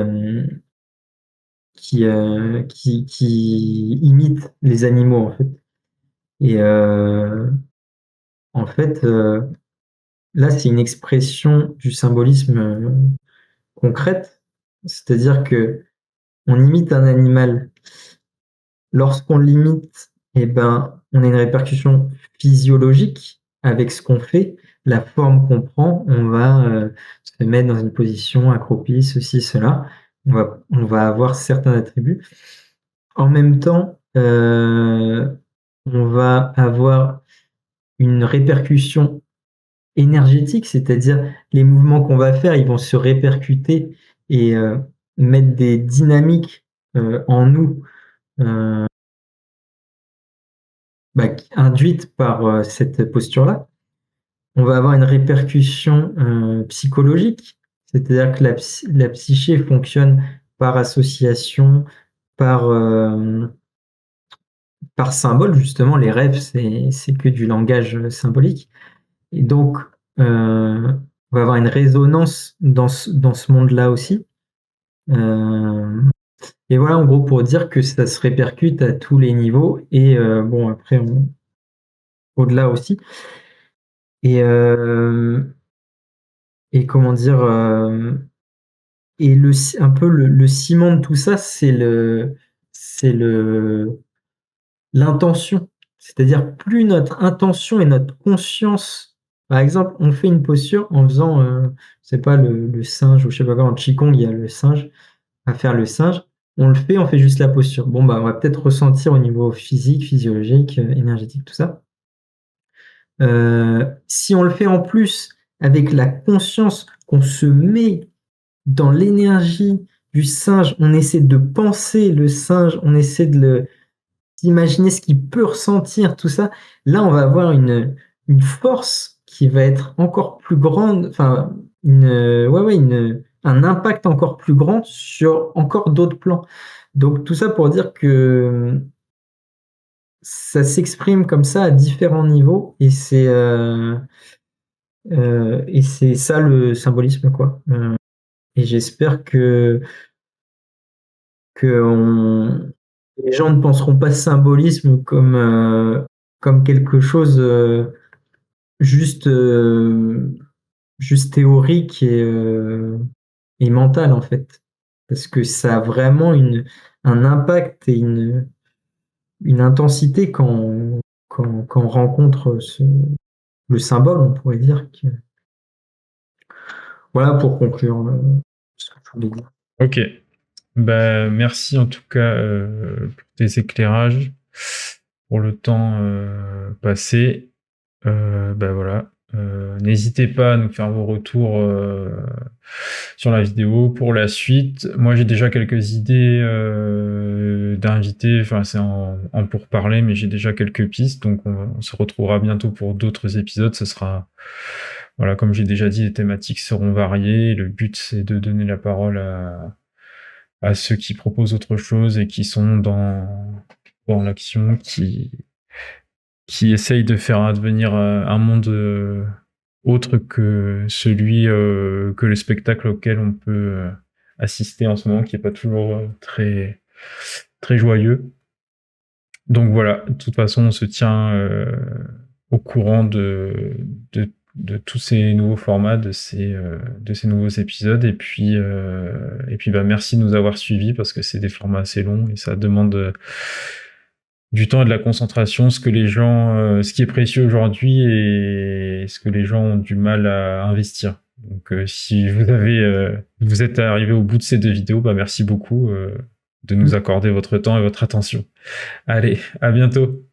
imitent les animaux, en fait. Et En fait, là, c'est une expression du symbolisme concrète, c'est-à-dire que on imite un animal. Lorsqu'on l'imite, eh ben, on a une répercussion physiologique avec ce qu'on fait, la forme qu'on prend, on va se mettre dans une position accroupie, ceci, cela. On va avoir certains attributs. En même temps, on va avoir une répercussion énergétique, c'est-à-dire les mouvements qu'on va faire, ils vont se répercuter et mettre des dynamiques en nous induites par cette posture-là. On va avoir une répercussion psychologique, c'est-à-dire que la psyché fonctionne par association, par, par symbole, justement. Les rêves, c'est que du langage symbolique. Et donc, on va avoir une résonance dans ce monde-là aussi. Et voilà, en gros, pour dire que ça se répercute à tous les niveaux. Et bon, après, au-delà aussi. Et, et comment dire, et un peu le ciment de tout ça, c'est l'intention. C'est-à-dire, plus notre intention et notre conscience, par exemple, on fait une posture en faisant, je sais pas, le singe, ou je sais pas quoi, en Qigong, il y a le singe, à faire le singe. On fait juste la posture. Bon, bah, on va peut-être ressentir au niveau physique, physiologique, énergétique, tout ça. Si on le fait en plus avec la conscience qu'on se met dans l'énergie du singe, on essaie de penser le singe, on essaie d'imaginer ce qu'il peut ressentir, tout ça. Là, on va avoir une force qui va être encore plus grande, enfin, un impact encore plus grand sur encore d'autres plans. Donc, tout ça pour dire que ça s'exprime comme ça à différents niveaux et c'est ça le symbolisme, quoi. Et j'espère que les gens ne penseront pas symbolisme comme quelque chose juste, juste théorique et mental, en fait. Parce que ça a vraiment un impact et une intensité quand on rencontre le symbole, on pourrait dire. Voilà pour conclure ce que je voulais dire. Ok. Bah, merci en tout cas pour tes éclairages, pour le temps passé. Bah voilà. N'hésitez pas à nous faire vos retours sur la vidéo pour la suite. Moi, j'ai déjà quelques idées d'invités. Enfin, c'est en pourparler, mais j'ai déjà quelques pistes. Donc, on se retrouvera bientôt pour d'autres épisodes. Ce sera, voilà, comme j'ai déjà dit, les thématiques seront variées. Le but, c'est de donner la parole à ceux qui proposent autre chose et qui sont dans l'action, qui essayent de faire advenir un monde autre que celui que le spectacle auquel on peut assister en ce moment, qui est pas toujours très très joyeux. Donc voilà, de toute façon, on se tient au courant de tous ces nouveaux formats, de ces nouveaux épisodes, et puis bah, merci de nous avoir suivis, parce que c'est des formats assez longs et ça demande du temps et de la concentration, ce qui est précieux aujourd'hui et ce que les gens ont du mal à investir. Donc si vous êtes arrivé au bout de ces 2 vidéos, bah merci beaucoup de nous accorder votre temps et votre attention. Allez, à bientôt.